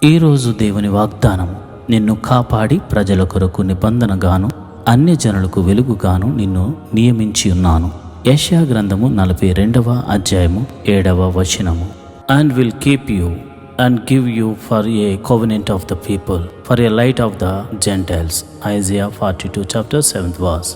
ఈరోజు దేవుని వాగ్దానము, నిన్ను కాపాడి ప్రజల కొరకు నిబంధనగాను అన్యజనులకు వెలుగుగాను నిన్ను నియమించి ఉన్నాను. యెషయా గ్రంథము 42వ అధ్యాయము 7వ వచనము. And will keep you and give you for a covenant of the people, for a light of the gentiles. Isaiah 42 chapter 7th verse.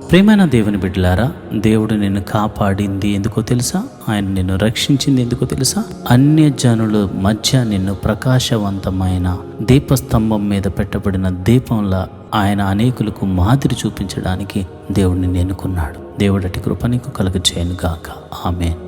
ప్రియమైన దేవుని బిడ్డలారా, దేవుడు నిన్ను కాపాడింది ఎందుకో తెలుసా? ఆయన నిన్ను రక్షించింది ఎందుకో తెలుసా? అన్యజనుల మధ్య నిన్ను ప్రకాశవంతమైన దీపస్తంభం మీద పెట్టబడిన దీపంలా ఆయన అనేకులకు మాదిరి చూపించడానికి దేవుడిని ఎన్నుకున్నాడు. దేవుడటి కృప నీకు కలుగజేయును గాక. ఆమేన్.